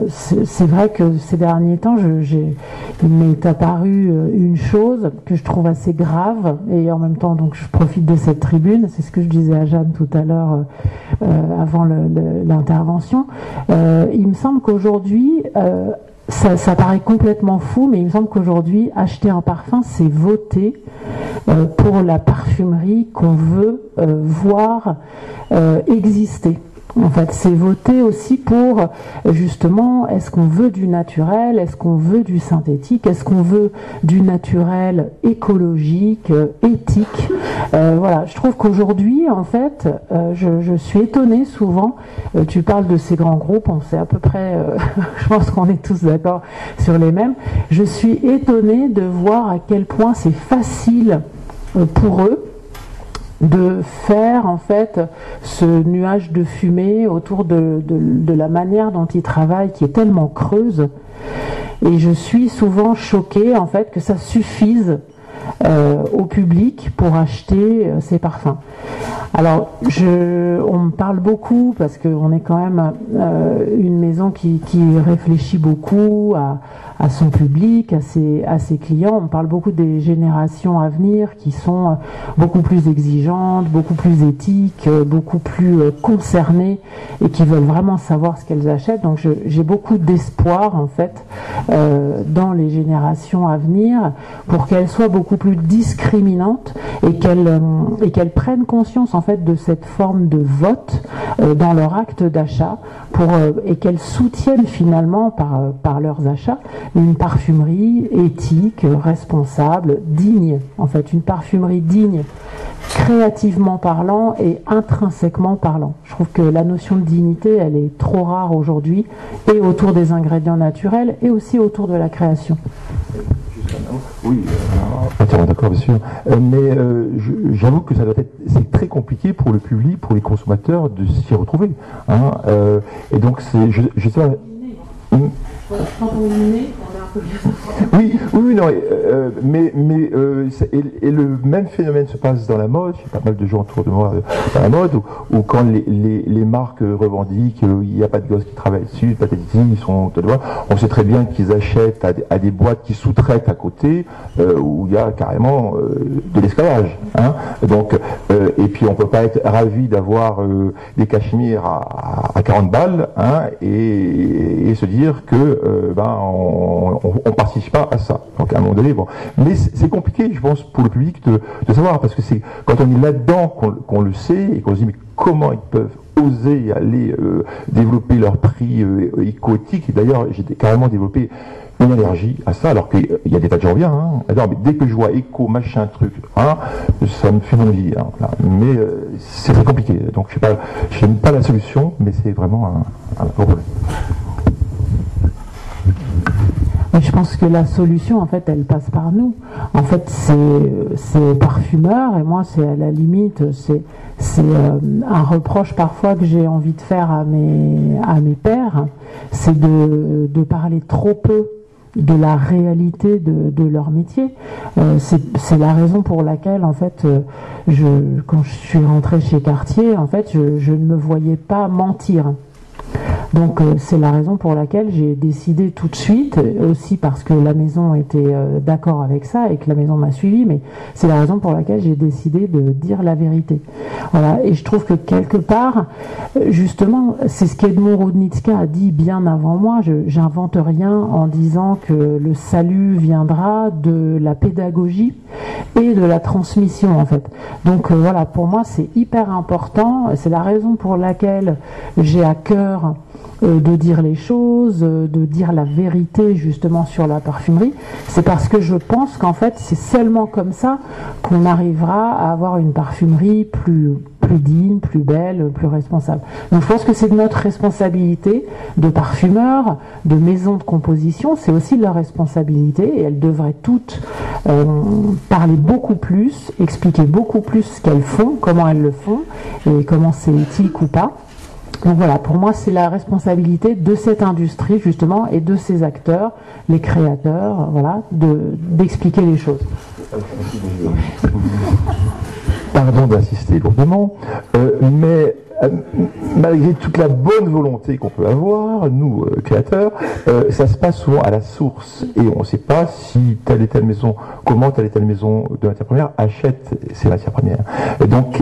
c'est vrai que ces derniers temps, il m'est apparu une chose que je trouve assez grave et en même temps, donc je profite de cette tribune. C'est ce que je disais à Jeanne tout à l'heure avant l'intervention. Il me semble qu'aujourd'hui ça paraît complètement fou, mais il me semble qu'aujourd'hui, acheter un parfum, c'est voter pour la parfumerie qu'on veut voir exister. En fait, c'est voter aussi pour, justement, est-ce qu'on veut du naturel, est-ce qu'on veut du synthétique, est-ce qu'on veut du naturel écologique, éthique. Voilà, je trouve qu'aujourd'hui, en fait, je suis étonnée souvent, tu parles de ces grands groupes, on sait à peu près, je pense qu'on est tous d'accord sur les mêmes, je suis étonnée de voir à quel point c'est facile pour eux de faire en fait ce nuage de fumée autour de la manière dont ils travaillent qui est tellement creuse, et je suis souvent choquée en fait que ça suffise au public pour acheter ces parfums. Alors, on me parle beaucoup, parce qu'on est quand même une maison qui réfléchit beaucoup à son public, à ses clients. On parle beaucoup des générations à venir qui sont beaucoup plus exigeantes, beaucoup plus éthiques, beaucoup plus concernées et qui veulent vraiment savoir ce qu'elles achètent. Donc j'ai beaucoup d'espoir en fait dans les générations à venir pour qu'elles soient beaucoup plus discriminantes et qu'elles prennent conscience en fait de cette forme de vote dans leur acte d'achat et qu'elles soutiennent finalement par leurs achats une parfumerie éthique, responsable, digne, en fait, une parfumerie digne, créativement parlant et intrinsèquement parlant. Je trouve que la notion de dignité, elle est trop rare aujourd'hui, et autour des ingrédients naturels, et aussi autour de la création. Oui, entièrement d'accord, bien sûr. Mais j'avoue que c'est très compliqué pour le public, pour les consommateurs, de s'y retrouver. Hein, et donc, je sais pas. Quand on est né, on est un peu oui, non, et le même phénomène se passe dans la mode. J'ai pas mal de gens autour de moi dans la mode, où quand les marques revendiquent, il n'y a pas de gosses qui travaillent dessus, ils sont, on sait très bien qu'ils achètent à des boîtes qui sous-traitent à côté, où il y a carrément de l'esclavage. Hein. Donc, et puis on peut pas être ravi d'avoir des cachemires à 40 balles, hein, et se dire que on participe pas à ça. Donc à un moment donné, bon. Mais c'est compliqué, je pense, pour le public de savoir, parce que c'est quand on est là-dedans qu'on le sait et qu'on se dit mais comment ils peuvent oser aller développer leur prix éco-éthique. Et d'ailleurs, j'ai carrément développé une allergie à ça, alors qu'il y a des tas de gens bien. Hein. Alors, mais dès que je vois éco, machin, truc, hein, ça me fait non-vie. Hein, voilà. Mais c'est très compliqué. Donc je n'aime pas la solution, mais c'est vraiment un gros problème. Je pense que la solution, en fait, elle passe par nous. En fait, c'est aux parfumeurs, et moi, c'est à la limite, c'est un reproche parfois que j'ai envie de faire à mes pairs, c'est de parler trop peu de la réalité de leur métier. C'est la raison pour laquelle, en fait, quand je suis rentrée chez Cartier, en fait, je ne me voyais pas mentir. Donc c'est la raison pour laquelle j'ai décidé tout de suite, aussi parce que la maison était d'accord avec ça et que la maison m'a suivi, mais c'est la raison pour laquelle j'ai décidé de dire la vérité. Voilà, et je trouve que quelque part, justement, c'est ce qu'Edmond Roudnicka a dit bien avant moi, j'invente rien en disant que le salut viendra de la pédagogie et de la transmission, en fait. Donc voilà, pour moi c'est hyper important, c'est la raison pour laquelle j'ai à cœur de dire les choses, de dire la vérité justement sur la parfumerie, c'est parce que je pense qu'en fait c'est seulement comme ça qu'on arrivera à avoir une parfumerie plus digne, plus belle, plus responsable. Donc je pense que c'est de notre responsabilité de parfumeurs, de maisons de composition, c'est aussi leur responsabilité, et elles devraient toutes parler beaucoup plus, expliquer beaucoup plus ce qu'elles font, comment elles le font, et comment c'est éthique ou pas. Donc voilà, pour moi, c'est la responsabilité de cette industrie, justement, et de ses acteurs, les créateurs, voilà, d'expliquer les choses. Pardon d'insister lourdement, mais malgré toute la bonne volonté qu'on peut avoir, nous, créateurs, ça se passe souvent à la source. Et on ne sait pas si telle et telle maison, comment telle et telle maison de matières premières achète ces matières premières. Et donc,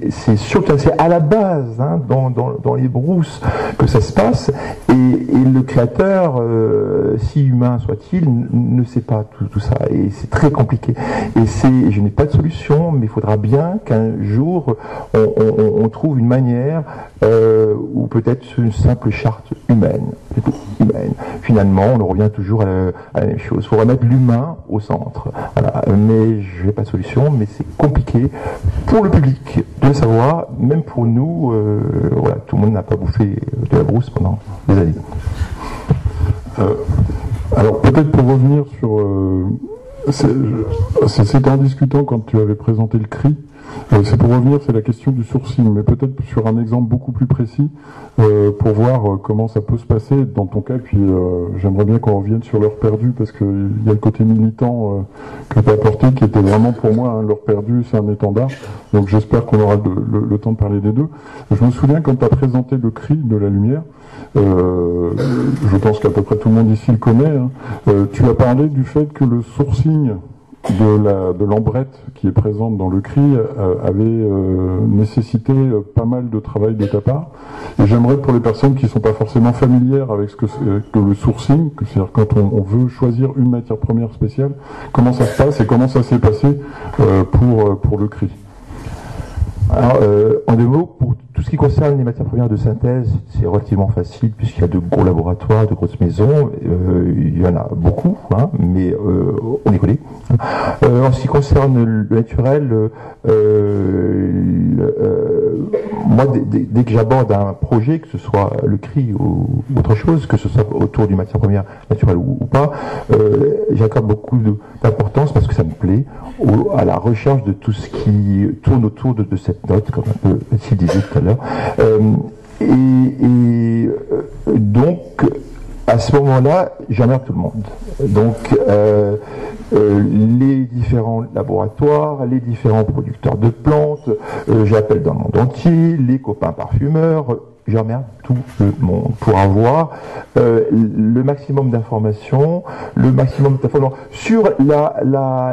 c'est sûr que c'est à la base, hein, dans les brousses, que ça se passe. Et le créateur, si humain soit-il, ne sait pas tout ça. Et c'est très compliqué. Et je n'ai pas de solution, mais il faudra bien qu'un jour, on trouve une manière ou peut-être une simple charte humaine. Finalement, on en revient toujours à la même chose. Il faut remettre l'humain au centre. Voilà. Mais je n'ai pas de solution, mais c'est compliqué pour le public de le savoir, même pour nous. Voilà, tout le monde n'a pas bouffé de la brousse pendant des années. Alors peut-être pour revenir sur... C'était en discutant quand tu avais présenté le CRI. C'est pour revenir, c'est la question du sourcing, mais peut-être sur un exemple beaucoup plus précis pour voir comment ça peut se passer dans ton cas. Puis j'aimerais bien qu'on revienne sur l'heure perdue parce qu'il y a le côté militant que tu as apporté qui était vraiment pour moi, l'heure perdue, c'est un étendard. Donc j'espère qu'on aura le temps de parler des deux. Je me souviens quand tu as présenté le CRI de la lumière, je pense qu'à peu près tout le monde ici le connaît, hein, tu as parlé du fait que le sourcing de l'ambrette qui est présente dans le CRI avait nécessité pas mal de travail de ta part. Et j'aimerais pour les personnes qui ne sont pas forcément familières avec ce que le sourcing, c'est-à-dire quand on veut choisir une matière première spéciale, comment ça se passe et comment ça s'est passé pour le CRI. Alors, en deux mots, pour tout ce qui concerne les matières premières de synthèse, c'est relativement facile puisqu'il y a de gros laboratoires, de grosses maisons, il y en a beaucoup, hein, mais on est collé. En ce qui concerne le naturel, moi, dès que j'aborde un projet, que ce soit le CRI ou autre chose, que ce soit autour d'une matière première naturelle ou pas, j'accorde beaucoup d'importance parce que ça me plaît à la recherche de tout ce qui tourne autour de cette note, comme un peu Mathilde disait tout à l'heure. Donc, à ce moment-là, j'emmerde tout le monde. Donc, les différents laboratoires, les différents producteurs de plantes, j'appelle dans le monde entier, les copains parfumeurs, j'emmerde tout le monde pour avoir le maximum d'informations, sur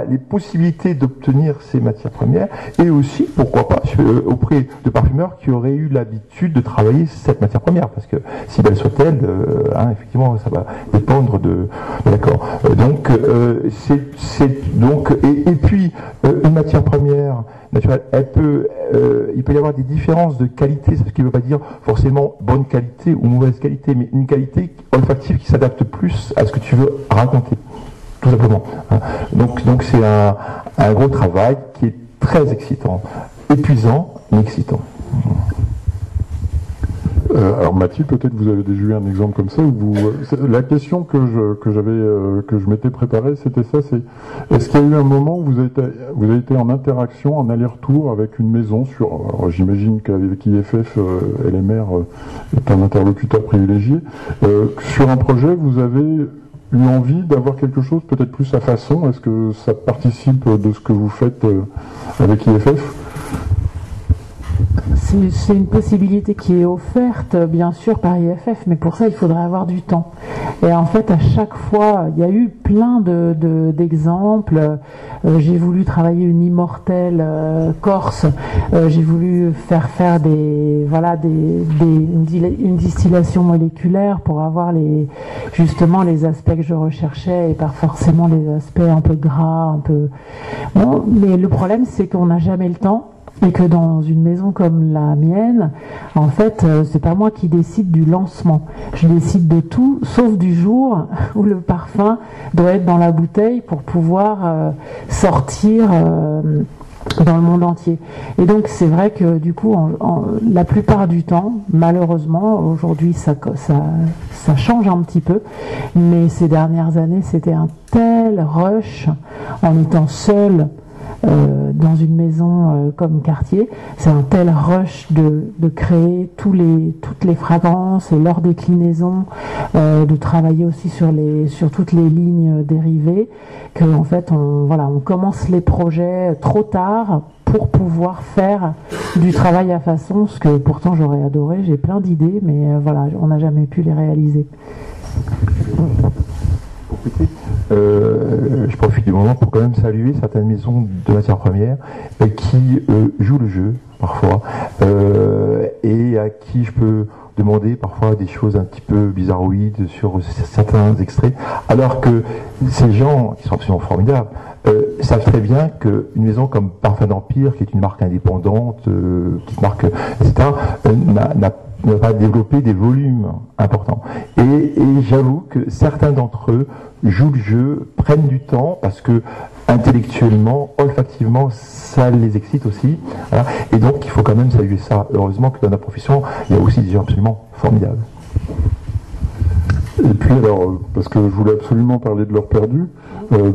les possibilités d'obtenir ces matières premières et aussi, pourquoi pas, auprès de parfumeurs qui auraient eu l'habitude de travailler cette matière première, parce que si belle soit-elle, effectivement, ça va dépendre de l'accord. Donc, et puis une matière première naturelle, il peut y avoir des différences de qualité, ce qui ne veut pas dire forcément bonne qualité ou mauvaise qualité, mais une qualité olfactive qui s'adapte plus à ce que tu veux raconter, tout simplement. Donc c'est un gros travail qui est très excitant, épuisant, mais excitant. Alors Mathilde, peut-être vous avez déjà eu un exemple comme ça. La question que je m'étais préparée, c'était ça, c'est est-ce qu'il y a eu un moment où vous avez été en interaction, en aller-retour avec une maison alors j'imagine qu'avec IFF, LMR est un interlocuteur privilégié, sur un projet, vous avez eu envie d'avoir quelque chose peut-être plus à façon. Est-ce que ça participe de ce que vous faites avec IFF ? C'est une possibilité qui est offerte, bien sûr, par IFF, mais pour ça, il faudrait avoir du temps. Et en fait, à chaque fois, il y a eu plein d'exemples. J'ai voulu travailler une immortelle corse. J'ai voulu faire une distillation moléculaire pour avoir justement les aspects que je recherchais et pas forcément les aspects un peu gras, un peu... Bon, mais le problème, c'est qu'on n'a jamais le temps. Et que dans une maison comme la mienne, en fait, c'est pas moi qui décide du lancement. Je décide de tout, sauf du jour où le parfum doit être dans la bouteille pour pouvoir sortir dans le monde entier. Et donc, c'est vrai que du coup, la plupart du temps, malheureusement, aujourd'hui, ça change un petit peu. Mais ces dernières années, c'était un tel rush en étant seul. Dans une maison comme Cartier, c'est un tel rush de créer toutes les fragrances et leurs déclinaisons, de travailler aussi sur toutes les lignes dérivées, que en fait on commence les projets trop tard pour pouvoir faire du travail à façon, ce que pourtant j'aurais adoré, j'ai plein d'idées, mais on n'a jamais pu les réaliser. Je profite du moment moment pour quand même saluer certaines maisons de matières premières qui jouent le jeu parfois et à qui je peux demander parfois des choses un petit peu bizarroïdes sur certains extraits, alors que ces gens, qui sont absolument formidables, savent très bien qu'une maison comme Parfum d'Empire, qui est une marque indépendante, petite marque, etc., n'a pas développé des volumes importants. Et j'avoue que certains d'entre eux jouent le jeu, prennent du temps, parce que intellectuellement, olfactivement, ça les excite aussi. Voilà. Et donc, il faut quand même saluer ça. Heureusement que dans la profession, il y a aussi des gens absolument formidables. Et puis alors, parce que je voulais absolument parler de l'heure perdue,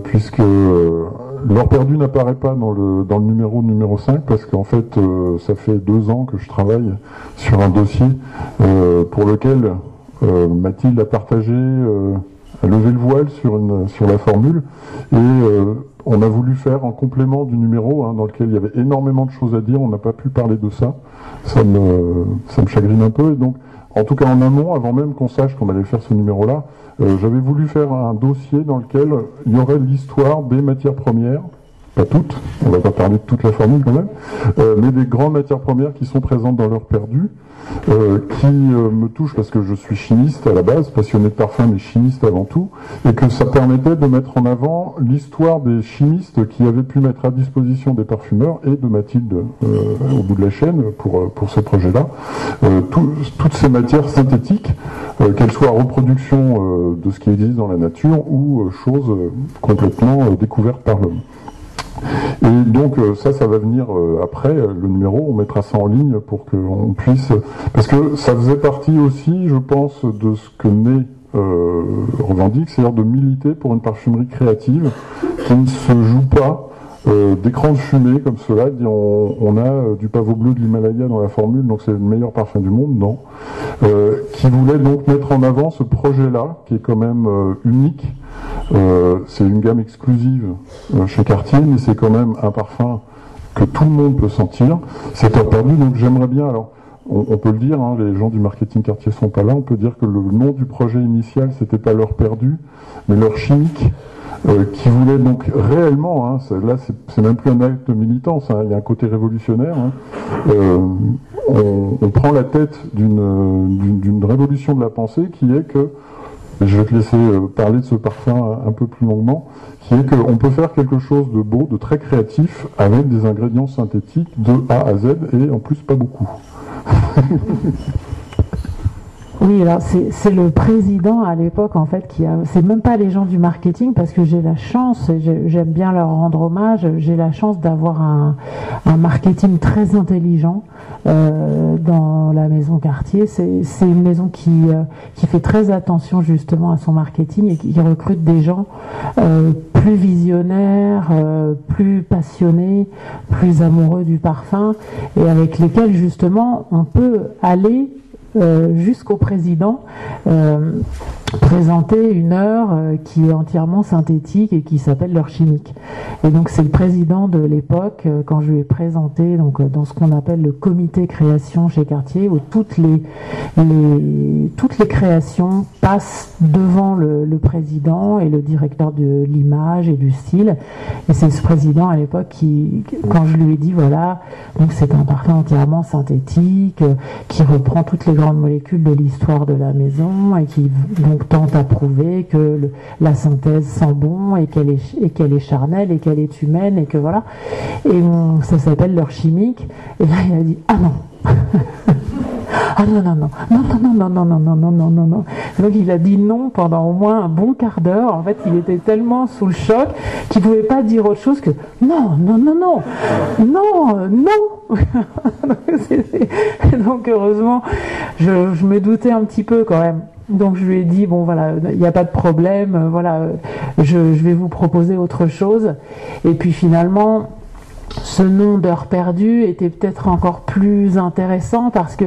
puisque l'heure perdue n'apparaît pas dans le numéro 5, parce qu'en fait, ça fait 2 ans que je travaille sur un dossier pour lequel Mathilde a partagé, a levé le voile sur la formule, et on a voulu faire en complément du numéro, dans lequel il y avait énormément de choses à dire, on n'a pas pu parler de ça, ça me chagrine un peu, et donc, en tout cas en amont, avant même qu'on sache qu'on allait faire ce numéro-là, j'avais voulu faire un dossier dans lequel il y aurait l'histoire des matières premières, pas toutes, on va pas parler de toute la formule quand même, mais des grandes matières premières qui sont présentes dans l'heure perdue, qui me touchent parce que je suis chimiste à la base, passionné de parfum mais chimiste avant tout, et que ça permettait de mettre en avant l'histoire des chimistes qui avaient pu mettre à disposition des parfumeurs et de Mathilde au bout de la chaîne pour ce projet-là, toutes ces matières synthétiques, qu'elles soient reproduction de ce qui existe dans la nature ou choses complètement découvertes par l'homme. Et donc ça va venir après le numéro, on mettra ça en ligne pour qu'on puisse, parce que ça faisait partie aussi, je pense, de ce que Nez revendique, c'est-à-dire de militer pour une parfumerie créative qui ne se joue pas d'écran de fumée comme cela, dit on a du pavot bleu de l'Himalaya dans la formule, donc c'est le meilleur parfum du monde, non. Qui voulait donc mettre en avant ce projet-là, qui est quand même unique. C'est une gamme exclusive chez Cartier, mais c'est quand même un parfum que tout le monde peut sentir. C'est heure perdue, donc j'aimerais bien, alors on peut le dire, les gens du marketing Cartier sont pas là, on peut dire que le nom du projet initial, c'était pas l'heure perdue, mais l'heure chimique, qui voulait donc réellement, là c'est même plus un acte de militance, il y a un côté révolutionnaire, on prend la tête d'une révolution de la pensée qui est que, je vais te laisser parler de ce parfum un peu plus longuement, qui est qu'on peut faire quelque chose de beau, de très créatif, avec des ingrédients synthétiques de A à Z, et en plus pas beaucoup. Oui, alors c'est le président à l'époque en fait c'est même pas les gens du marketing, parce que j'ai la chance, j'aime bien leur rendre hommage, j'ai la chance d'avoir un marketing très intelligent dans la maison Cartier. C'est une maison qui fait très attention justement à son marketing et qui recrute des gens plus visionnaires, plus passionnés, plus amoureux du parfum, et avec lesquels justement on peut aller jusqu'au président, présenter une heure qui est entièrement synthétique et qui s'appelle l'heure chimique. Et donc c'est le président de l'époque, quand je lui ai présenté dans ce qu'on appelle le comité création chez Cartier, où toutes les créations passent devant le président et le directeur de l'image et du style. Et c'est ce président à l'époque qui, quand je lui ai dit voilà, donc c'est un parfum entièrement synthétique, qui reprend toutes les grandes molécules de l'histoire de la maison et qui donc tente à prouver que la synthèse sent bon et qu'elle est charnelle et qu'elle est humaine et que voilà. Et ça s'appelle l'heure chimique. Et là, il a dit ah non. Ah non. Donc il a dit non pendant au moins un bon quart d'heure. En fait, il était tellement sous le choc qu'il ne pouvait pas dire autre chose que non. Donc heureusement, je me doutais un petit peu quand même. Donc je lui ai dit bon voilà, il n'y a pas de problème, voilà, je vais vous proposer autre chose. Et puis finalement, ce nom d'heure perdue était peut-être encore plus intéressant, parce que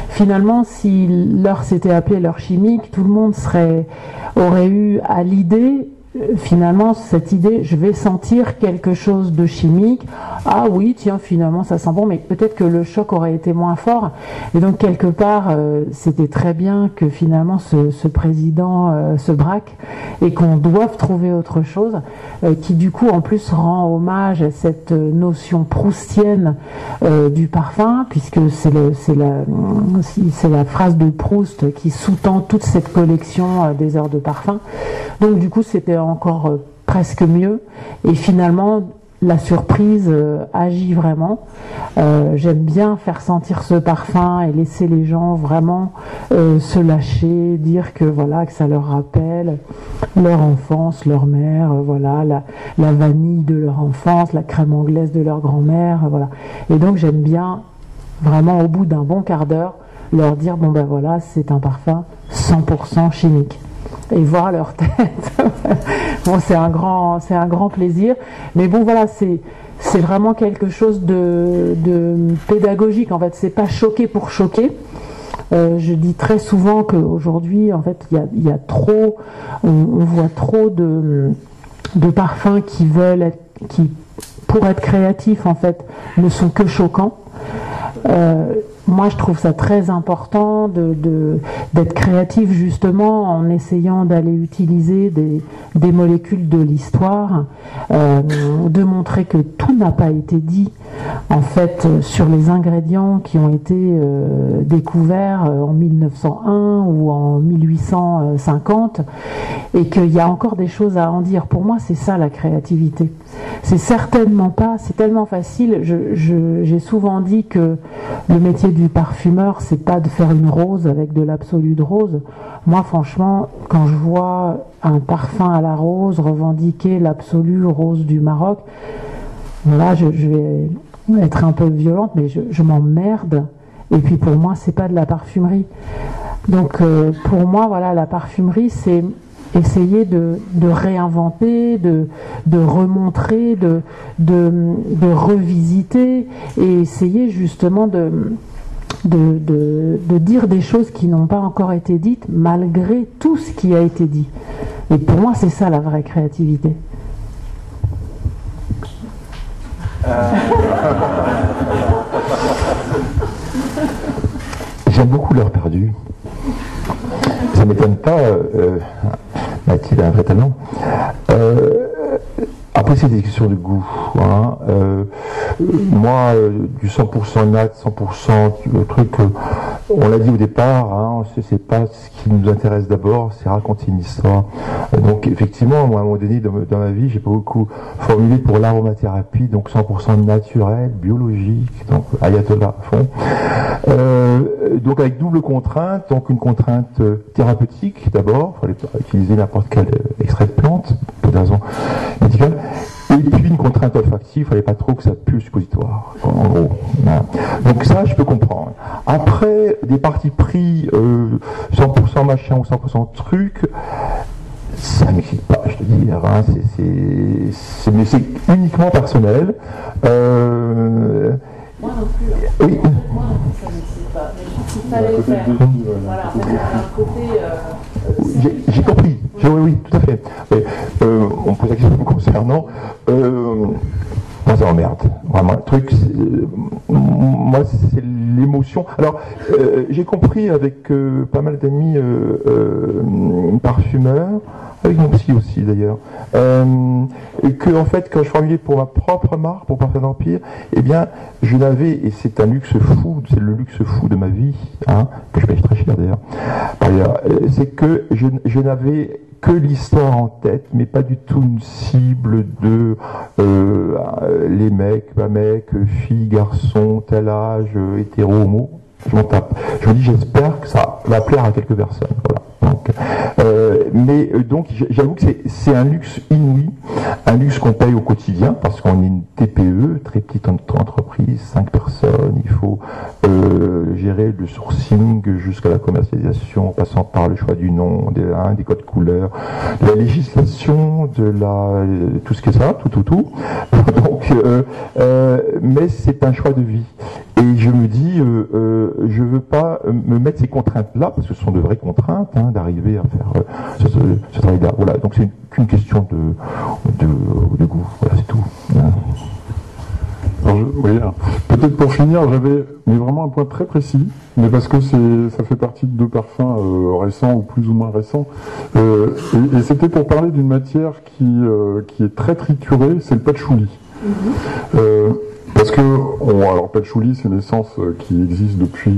finalement, si l'heure s'était appelée l'heure chimique, tout le monde aurait eu à l'idée finalement cette idée, je vais sentir quelque chose de chimique, ah oui tiens finalement ça sent bon, mais peut-être que le choc aurait été moins fort, et donc quelque part c'était très bien que finalement ce président se braque et qu'on doive trouver autre chose qui du coup en plus rend hommage à cette notion proustienne du parfum, puisque c'est la phrase de Proust qui sous-tend toute cette collection des heures de parfum. Donc du coup c'était encore presque mieux, et finalement la surprise agit vraiment. J'aime bien faire sentir ce parfum et laisser les gens vraiment se lâcher, dire que voilà, que ça leur rappelle leur enfance, leur mère, voilà, la vanille de leur enfance, la crème anglaise de leur grand-mère, voilà. Et donc j'aime bien vraiment au bout d'un bon quart d'heure leur dire bon ben voilà, c'est un parfum 100% chimique. Et voir leur tête. Bon, c'est un grand plaisir. Mais bon, voilà, c'est vraiment quelque chose de pédagogique. En fait, c'est pas choquer pour choquer. Je dis très souvent qu'aujourd'hui, en fait, il y a trop, on voit trop de parfums qui pour être créatifs, en fait, ne sont que choquants. Moi, je trouve ça très important d'être créatif justement en essayant d'aller utiliser des molécules de l'histoire, de montrer que tout n'a pas été dit en fait sur les ingrédients qui ont été découverts en 1901 ou en 1850, et qu'il y a encore des choses à en dire. Pour moi, c'est ça la créativité. C'est certainement pas, c'est tellement facile. J'ai souvent dit que le métier du parfumeur, c'est pas de faire une rose avec de l'absolu de rose. Moi, franchement, quand je vois un parfum à la rose revendiquer l'absolu rose du Maroc, voilà, je vais être un peu violente, mais je m'emmerde. Et puis pour moi, c'est pas de la parfumerie. Donc pour moi, voilà, la parfumerie, c'est essayer de réinventer, de remontrer, de revisiter, et essayer justement de dire des choses qui n'ont pas encore été dites malgré tout ce qui a été dit. Et pour moi, c'est ça la vraie créativité. J'aime beaucoup l'heure perdue. Ça ne m'étonne pas, Mathilde a un vrai talent. Après, c'est des questions de goût. Hein. Moi, du 100% nat, 100% le truc, on l'a dit au départ, hein, c'est pas ce qui nous intéresse d'abord, c'est raconter une histoire. Donc, effectivement, moi, à un moment donné, dans ma vie, j'ai pas beaucoup formulé pour l'aromathérapie, donc 100% naturel, biologique, donc ayatollah à fond. Donc, avec double contrainte, donc une contrainte thérapeutique d'abord, il fallait pas utiliser n'importe quel extrait de plante, pour des raisons médicales. Et puis une contrainte olfactive, il fallait pas trop que ça pue le suppositoire, en gros. Voilà. Donc ça, je peux comprendre. Après, des partis pris 100% machin ou 100% truc, ça ne m'excite pas, je te dis. Hein, mais c'est uniquement personnel. Moi non plus. Hein. Oui. Moi non plus, ça ne m'excite pas. Mais je trouve qu'il fallait le faire. Voilà, parce qu'il y a un côté... J'ai compris. Oui, tout à fait. Mais, on pose la question me concernant. Moi, ça m'emmerde. Vraiment, le truc, moi, c'est l'émotion. Alors, j'ai compris avec pas mal d'amis parfumeurs, avec mon psy aussi d'ailleurs, que en fait, quand je formulais pour ma propre marque, pour Parfum d'Empire, eh bien, je n'avais, et c'est un luxe fou, c'est le luxe fou de ma vie, hein, que je paye très cher d'ailleurs, c'est que je n'avais que l'histoire en tête, mais pas du tout une cible de les mecs, pas mecs, filles, garçons, tel âge, hétéro, homo. Je m'en tape. Je me dis, j'espère que ça va plaire à quelques personnes. Voilà. Donc, j'avoue que c'est un luxe inouï, un luxe qu'on paye au quotidien, parce qu'on est une TPE, très petite entreprise, 5 personnes, il faut gérer le sourcing jusqu'à la commercialisation, en passant par le choix du nom, des codes couleurs, de la législation, tout ce qui est ça, tout. Donc, mais c'est un choix de vie. Et je me dis, je veux pas me mettre ces contraintes-là, parce que ce sont de vraies contraintes, hein, d'arriver à faire ce travail-là. Voilà, donc c'est qu'une question de goût, voilà, c'est tout. Oui, peut-être pour finir, j'avais vraiment un point très précis, mais parce que ça fait partie de deux parfums récents ou plus ou moins récents, et c'était pour parler d'une matière qui est très triturée, c'est le patchouli. Parce que, alors patchouli, c'est une essence qui existe depuis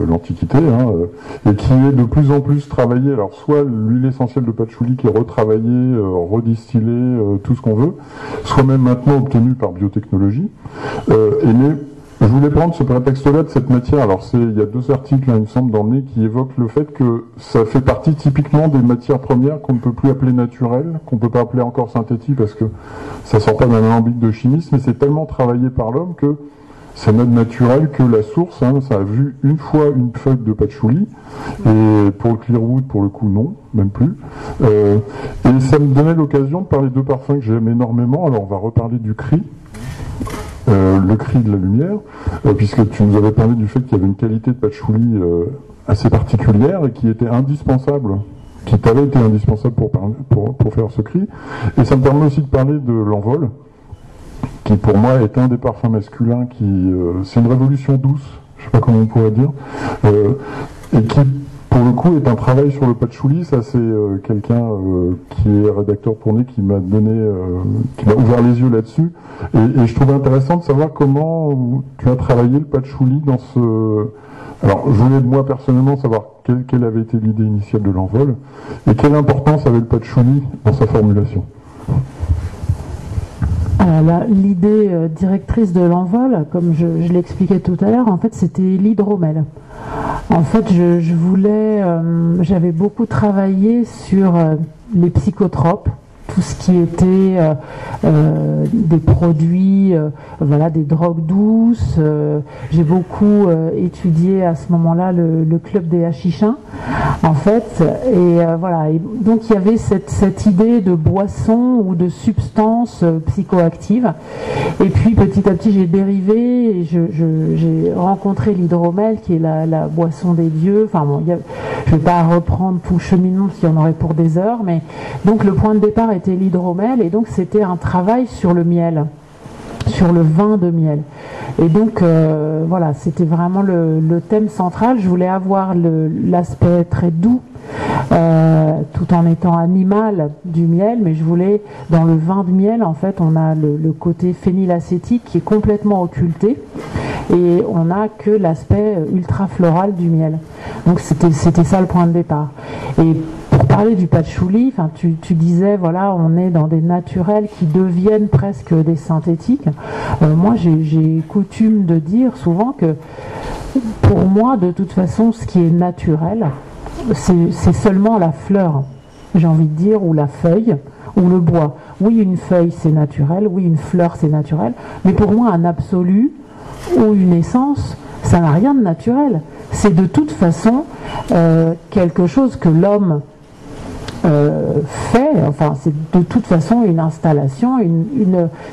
l'Antiquité, hein, et qui est de plus en plus travaillée. Alors soit l'huile essentielle de patchouli qui est retravaillée, redistillée, tout ce qu'on veut, soit même maintenant obtenue par biotechnologie. Mais je voulais prendre ce prétexte-là de cette matière. Alors il y a 2 articles, hein, il me semble, dans le nez qui évoquent le fait que ça fait partie typiquement des matières premières qu'on ne peut plus appeler naturelles, qu'on ne peut pas appeler encore synthétiques parce que ça sort pas d'un alambic de chimisme, mais c'est tellement travaillé par l'homme que ça n'est naturel que la source, hein, ça a vu une fois une feuille de patchouli, et pour le Clearwood, pour le coup, non, même plus. Et ça me donnait l'occasion de parler de parfums que j'aime énormément. Alors on va reparler du cri. Le cri de la lumière, puisque tu nous avais parlé du fait qu'il y avait une qualité de patchouli assez particulière et qui était indispensable, qui t'avait été indispensable pour faire ce cri. Et ça me permet aussi de parler de l'envol, qui pour moi est un des parfums masculins c'est une révolution douce, je sais pas comment on pourrait dire, et qui pour le coup est un travail sur le patchouli. Ça c'est quelqu'un qui est rédacteur pour Nez qui m'a ouvert les yeux là-dessus, et je trouvais intéressant de savoir comment tu as travaillé le patchouli dans ce... Alors je voulais moi personnellement savoir quelle avait été l'idée initiale de l'envol et quelle importance avait le patchouli dans sa formulation. L'idée directrice de l'envol, comme je l'expliquais tout à l'heure, en fait, c'était l'hydromel. En fait, j'avais beaucoup travaillé sur les psychotropes, tout ce qui était des produits, des drogues douces. J'ai beaucoup étudié à ce moment-là le club des hachichins, en fait. Et donc il y avait cette idée de boisson ou de substance psychoactive. Et puis petit à petit j'ai dérivé, et j'ai rencontré l'hydromel, qui est la boisson des dieux. Enfin bon, je ne vais pas reprendre tout le cheminement, parce qu'il y en aurait pour des heures, mais donc le point de départ était l'hydromel, et donc c'était un travail sur le miel, sur le vin de miel. Et donc c'était vraiment le thème central. Je voulais avoir l'aspect très doux, tout en étant animal du miel, mais je voulais, dans le vin de miel, en fait, on a le côté phénylacétique qui est complètement occulté, et on n'a que l'aspect ultra floral du miel. Donc c'était ça le point de départ. Et pour parler du patchouli, tu disais, voilà, on est dans des naturels qui deviennent presque des synthétiques. Moi, j'ai coutume de dire souvent que, pour moi, de toute façon, ce qui est naturel, c'est seulement la fleur, j'ai envie de dire, ou la feuille, ou le bois. Oui, une feuille, c'est naturel, oui, une fleur, c'est naturel, mais pour moi, un absolu ou une essence, ça n'a rien de naturel. C'est de toute façon quelque chose que l'homme fait, enfin c'est de toute façon une installation,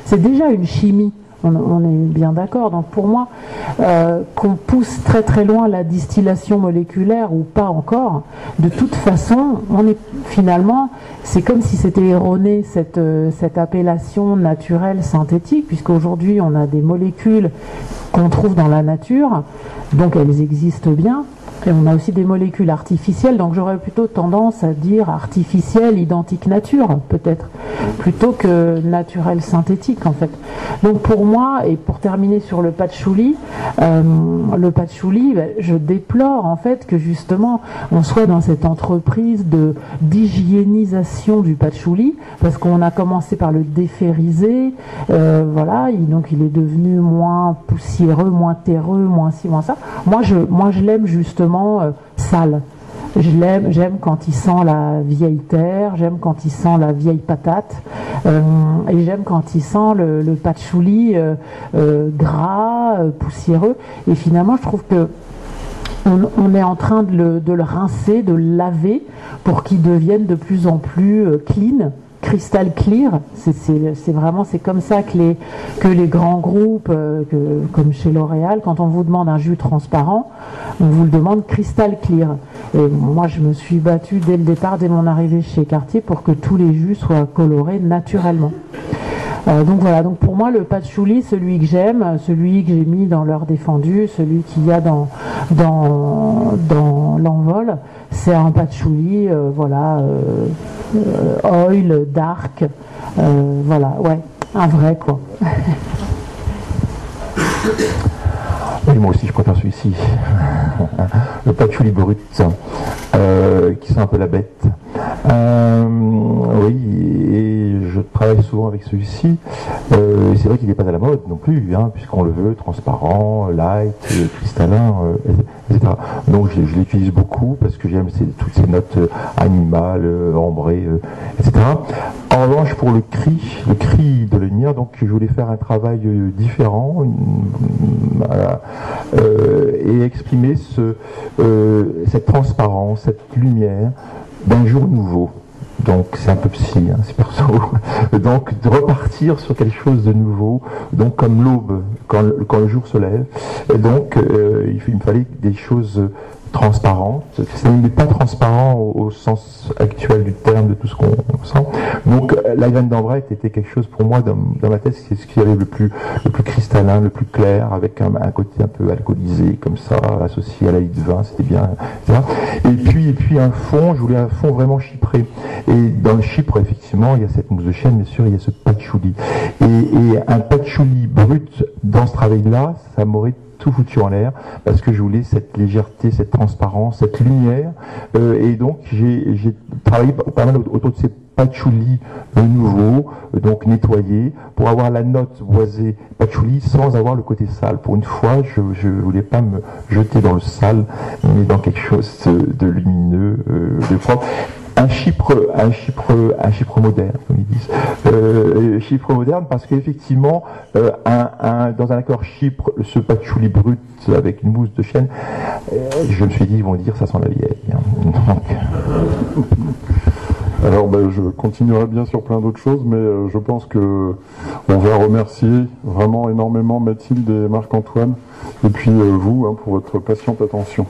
c'est déjà une chimie, on est bien d'accord. Donc pour moi, qu'on pousse très très loin la distillation moléculaire ou pas encore, de toute façon, c'est comme si c'était erroné cette appellation naturelle synthétique, puisqu'aujourd'hui on a des molécules qu'on trouve dans la nature, donc elles existent bien. Et on a aussi des molécules artificielles, donc j'aurais plutôt tendance à dire artificielle, identique nature, peut-être, plutôt que naturel synthétique, en fait. Donc pour moi, et pour terminer sur le patchouli, je déplore en fait que justement on soit dans cette entreprise d'hygiénisation du patchouli, parce qu'on a commencé par le déferriser, donc il est devenu moins poussiéreux, moins terreux, moins ci, moins ça. Moi je l'aime justement sale. J'aime quand il sent la vieille terre, j'aime quand il sent la vieille patate, et j'aime quand il sent le patchouli gras, poussiéreux. Et finalement, je trouve que on est en train de le rincer, de le laver, pour qu'il devienne de plus en plus clean, crystal clear. C'est vraiment, c'est comme ça que les grands groupes, comme chez L'Oréal, quand on vous demande un jus transparent, on vous le demande crystal clear. Et moi, je me suis battue dès le départ, dès mon arrivée chez Cartier, pour que tous les jus soient colorés naturellement. Donc voilà, donc pour moi le patchouli, celui que j'aime, celui que j'ai mis dans l'heure défendue, celui qu'il y a dans l'envol, c'est un patchouli, oil, dark, voilà, ouais, un vrai quoi. Oui, moi aussi je préfère celui-ci, le patchouli brut, qui sent un peu la bête. Oui, et je travaille souvent avec celui-ci. C'est vrai qu'il n'est pas à la mode non plus, hein, puisqu'on le veut transparent, light, cristallin, etc. Donc je l'utilise beaucoup parce que j'aime toutes ces notes animales, ambrées, etc. En revanche, pour le cri de la lumière, donc je voulais faire un travail différent et exprimer cette transparence, cette lumière d'un jour nouveau. Donc c'est un peu psy, hein, c'est perso. Donc de repartir sur quelque chose de nouveau, donc comme l'aube, quand le jour se lève. Et donc il me fallait des choses transparentes. Ça n'est pas transparent au sens actuel du terme de tout ce qu'on sent. Donc la graine d'ambrette était quelque chose pour moi dans ma tête, c'est ce qui avait le plus cristallin, le plus clair, avec un côté un peu alcoolisé comme ça, associé à la lit de vin, c'était bien, etc. Et puis un fond, je voulais un fond vraiment chypré. Et dans le chypre, effectivement, il y a cette mousse de chêne, bien sûr, il y a ce patchouli. Et un patchouli brut dans ce travail-là, ça m'aurait tout foutu en l'air, parce que je voulais cette légèreté, cette transparence, cette lumière, et donc j'ai travaillé pas mal autour de ces patchouli nouveaux, donc nettoyés, pour avoir la note boisée patchouli sans avoir le côté sale. Pour une fois, je voulais pas me jeter dans le sale, mais dans quelque chose de lumineux, de propre. Un chypre moderne, comme ils disent. Chypre moderne parce qu'effectivement, dans un accord chypre, ce patchouli brut avec une mousse de chêne, je me suis dit, ils vont dire, ça sent la vieille. Hein. Donc... Alors je continuerai bien sur plein d'autres choses, mais je pense que on va remercier vraiment énormément Mathilde et Marc-Antoine, et puis vous, hein, pour votre patiente attention.